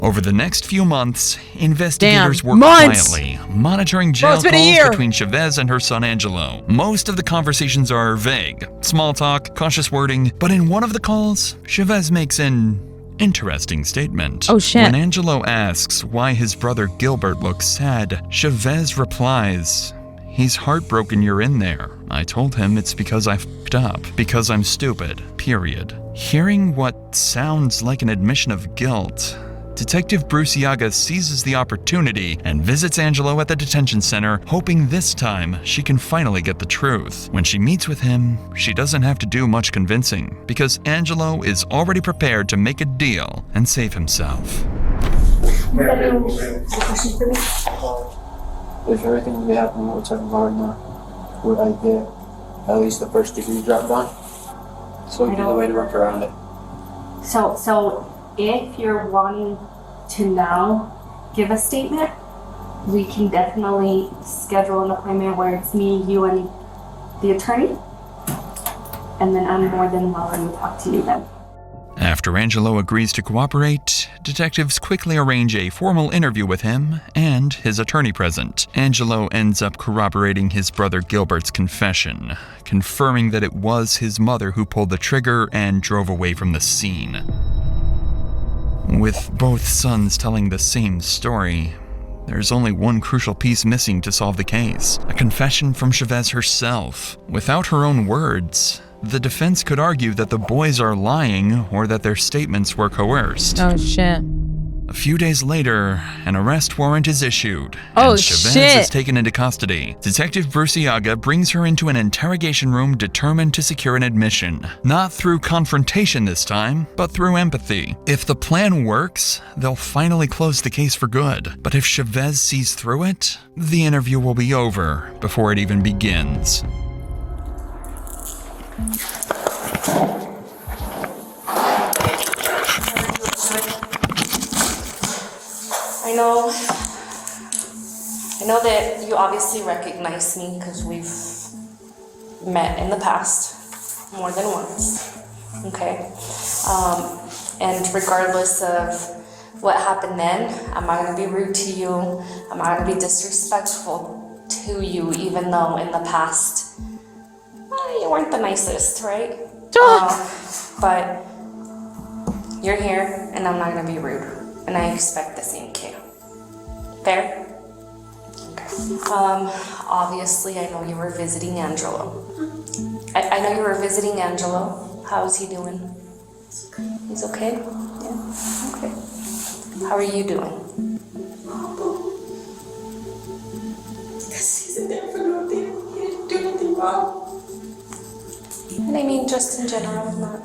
Over the next few months, investigators work quietly, monitoring jail calls between Chavez and her son Angelo. Most of the conversations are vague, small talk, cautious wording, but in one of the calls, Chavez makes an interesting statement. Oh shit. When Angelo asks why his brother Gilbert looks sad, Chavez replies, "He's heartbroken you're in there. I told him it's because I f***ed up, because I'm stupid, period." Hearing what sounds like an admission of guilt, Detective Bruciaga seizes the opportunity and visits Angelo at the detention center, hoping this time she can finally get the truth. When she meets with him, she doesn't have to do much convincing, because Angelo is already prepared to make a deal and save himself. If everything will be happening what we're talking about right now, would I get at least the first degree dropped on? So you know the way to work around it. So if you're wanting to now give a statement, we can definitely schedule an appointment where it's me, you, and the attorney. and then I'm more than welcome to talk to you then. After Angelo agrees to cooperate, detectives quickly arrange a formal interview with him and his attorney present. Angelo ends up corroborating his brother Gilbert's confession, confirming that it was his mother who pulled the trigger and drove away from the scene. With both sons telling the same story, there's only one crucial piece missing to solve the case: a confession from Chavez herself. Without her own words, the defense could argue that the boys are lying or that their statements were coerced. Oh shit. A few days later, an arrest warrant is issued, Oh, and Chavez shit. is taken into custody. Detective Burciaga brings her into an interrogation room determined to secure an admission. Not through confrontation this time, but through empathy. If the plan works, they'll finally close the case for good. But if Chavez sees through it, the interview will be over before it even begins. I know that you obviously recognize me because we've met in the past more than once, okay? And regardless of what happened then, I'm not gonna be rude to you. I'm not gonna be disrespectful to you, even though in the past, you weren't the nicest, right? But you're here and I'm not gonna be rude. And I expect the same too. Fair? Obviously, I know you were visiting Angelo. I know you were visiting Angelo. How's he doing? He's okay? Yeah? Okay. How are you doing? He's in there for nothing. He didn't do anything wrong. And I mean just in general, not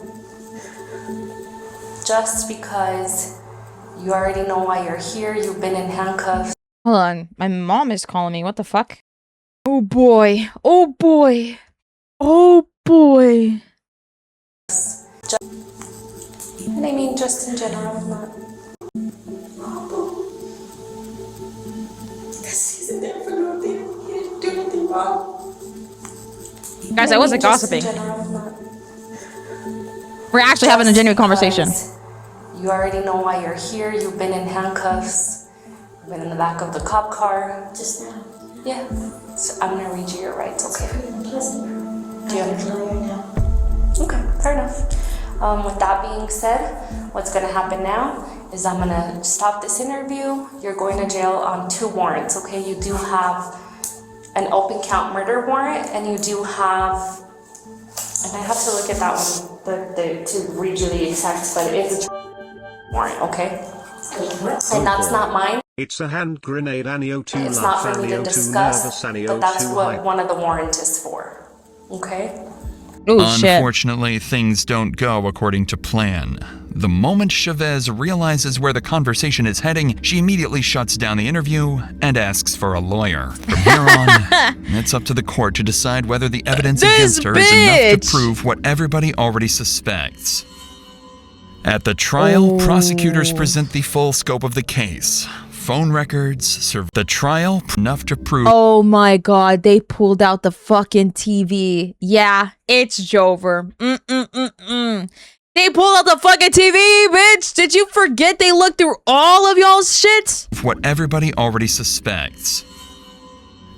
just because you already know why you're here, you've been in handcuffs. Hold on, my mom is calling me. What the fuck? Oh boy. Oh boy. Oh boy. And I mean just in general, not He's in there for nothing. He didn't do anything wrong. Guys, I wasn't gossiping. general, not We're actually having a genuine conversation. You already know why you're here, you've been in handcuffs. I've been in the back of the cop car. Just now. Yeah. So I'm gonna read you your rights, okay? Do you understand? now. Okay, fair enough. With that being said, what's gonna happen now is I'm gonna stop this interview. You're going to jail on 2 warrants, okay? You do have an open count murder warrant, and you do have, and I have to look at that one to read you the exact, but it's a warrant, okay? And that's not mine. It's a hand grenade, Anio 2 It's laugh, not for me to Anio 2 discuss, nervous, Anio but that's 2 what hype. one of the warrants is for. Okay? Oh shit. Unfortunately, things don't go according to plan. The moment Chavez realizes where the conversation is heading, she immediately shuts down the interview and asks for a lawyer. From here on, it's up to the court to decide whether the evidence against her is enough to prove what everybody already suspects. At the trial, prosecutors present the full scope of the case. Phone records, the trial, enough to prove. Oh my god, they pulled out the fucking TV. Yeah, it's Jover. They pulled out the fucking TV, bitch! Did you forget they looked through all of y'all's shit? What everybody already suspects.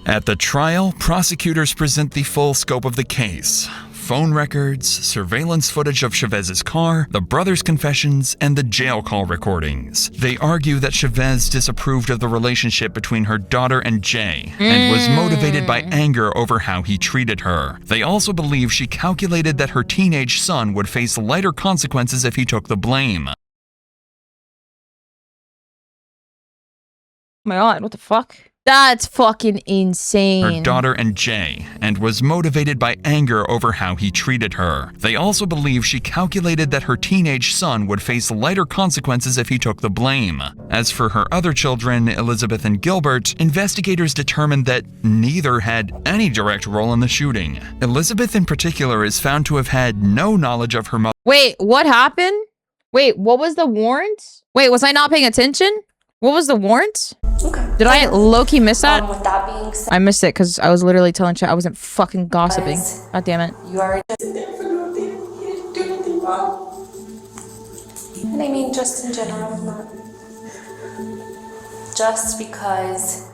At the trial, prosecutors present the full scope of the case. Phone records, surveillance footage of Chavez's car, the brothers' confessions, and the jail call recordings. They argue that Chavez disapproved of the relationship between her daughter and Jay, and was motivated by anger over how he treated her. They also believe she calculated that her teenage son would face lighter consequences if he took the blame. Oh my god, what the fuck? That's fucking insane. Her daughter and Jay, and was motivated by anger over how he treated her. They also believe she calculated that her teenage son would face lighter consequences if he took the blame. As for her other children, Elizabeth and Gilbert, investigators determined that neither had any direct role in the shooting. Elizabeth in particular is found to have had no knowledge of her mother. Wait, what happened? Wait, what was the warrant? Wait, was I not paying attention? What was the warrant? Okay. Did I low-key miss that? With that being said, I missed it because I was literally telling chat I wasn't fucking gossiping. Guys, God damn it. you already And I mean just in general, not just because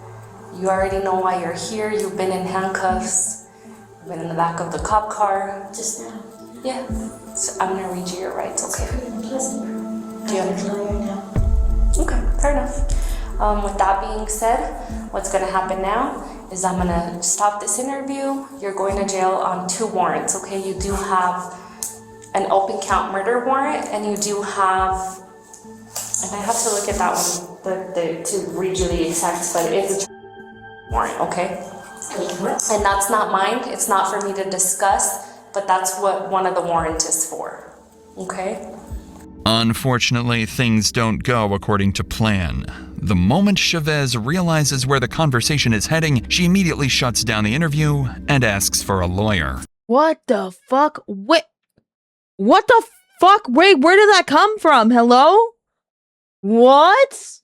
you already know why you're here. You've been in handcuffs. You've been in the back of the cop car. Just now. Yeah. So I'm gonna read you your rights, okay? Do you understand? Okay, fair enough. With that being said, what's gonna happen now is I'm gonna stop this interview. You're going to jail on 2 warrants, okay? You do have an open count murder warrant, and you do have, and I have to look at that one to read you the exact, but it's a warrant, okay? And that's not mine. It's not for me to discuss, but that's what one of the warrants is for, okay? Unfortunately, things don't go according to plan. The moment Chavez realizes where the conversation is heading, she immediately shuts down the interview and asks for a lawyer. What the fuck? Wait. What the fuck? Wait, where did that come from? Hello? What?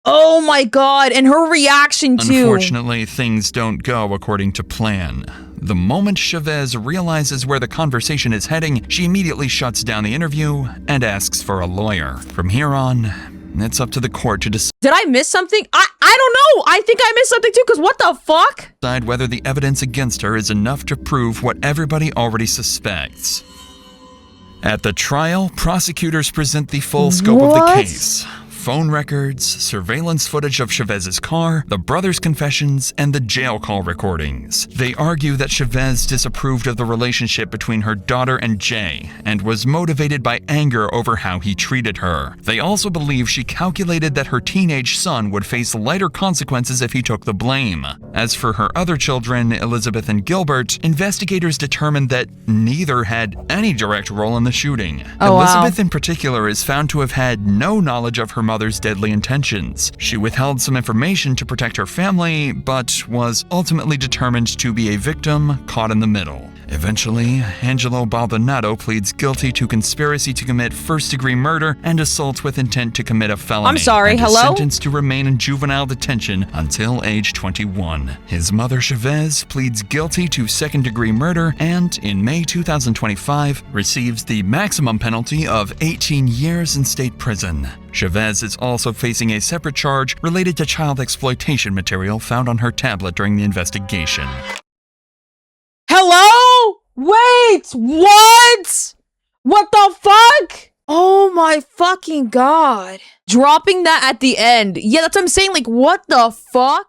Oh my god, and her reaction to... Unfortunately, things don't go according to plan. The moment Chavez realizes where the conversation is heading, she immediately shuts down the interview and asks for a lawyer. From here on, it's up to the court to decide. Did I miss something? I don't know. I think I missed something too, because what the fuck? Decide whether the evidence against her is enough to prove what everybody already suspects. At the trial, prosecutors present the full scope of the case. Phone records, surveillance footage of Chavez's car, the brothers' confessions, and the jail call recordings. They argue that Chavez disapproved of the relationship between her daughter and Jay, and was motivated by anger over how he treated her. They also believe she calculated that her teenage son would face lighter consequences if he took the blame. As for her other children, Elizabeth and Gilbert, investigators determined that neither had any direct role in the shooting. Elizabeth in particular is found to have had no knowledge of her mother's deadly intentions. She withheld some information to protect her family, but was ultimately determined to be a victim caught in the middle. Eventually, Angelo Baldonado pleads guilty to conspiracy to commit first-degree murder and assault with intent to commit a felony. I'm sorry, and hello? is sentenced to remain in juvenile detention until age 21. His mother, Chavez, pleads guilty to second-degree murder and, in May 2025, receives the maximum penalty of 18 years in state prison. Chavez is also facing a separate charge related to child exploitation material found on her tablet during the investigation. Hello? Wait, what? What the fuck? Oh my fucking god. Dropping that at the end. Yeah, that's what I'm saying. Like, what the fuck?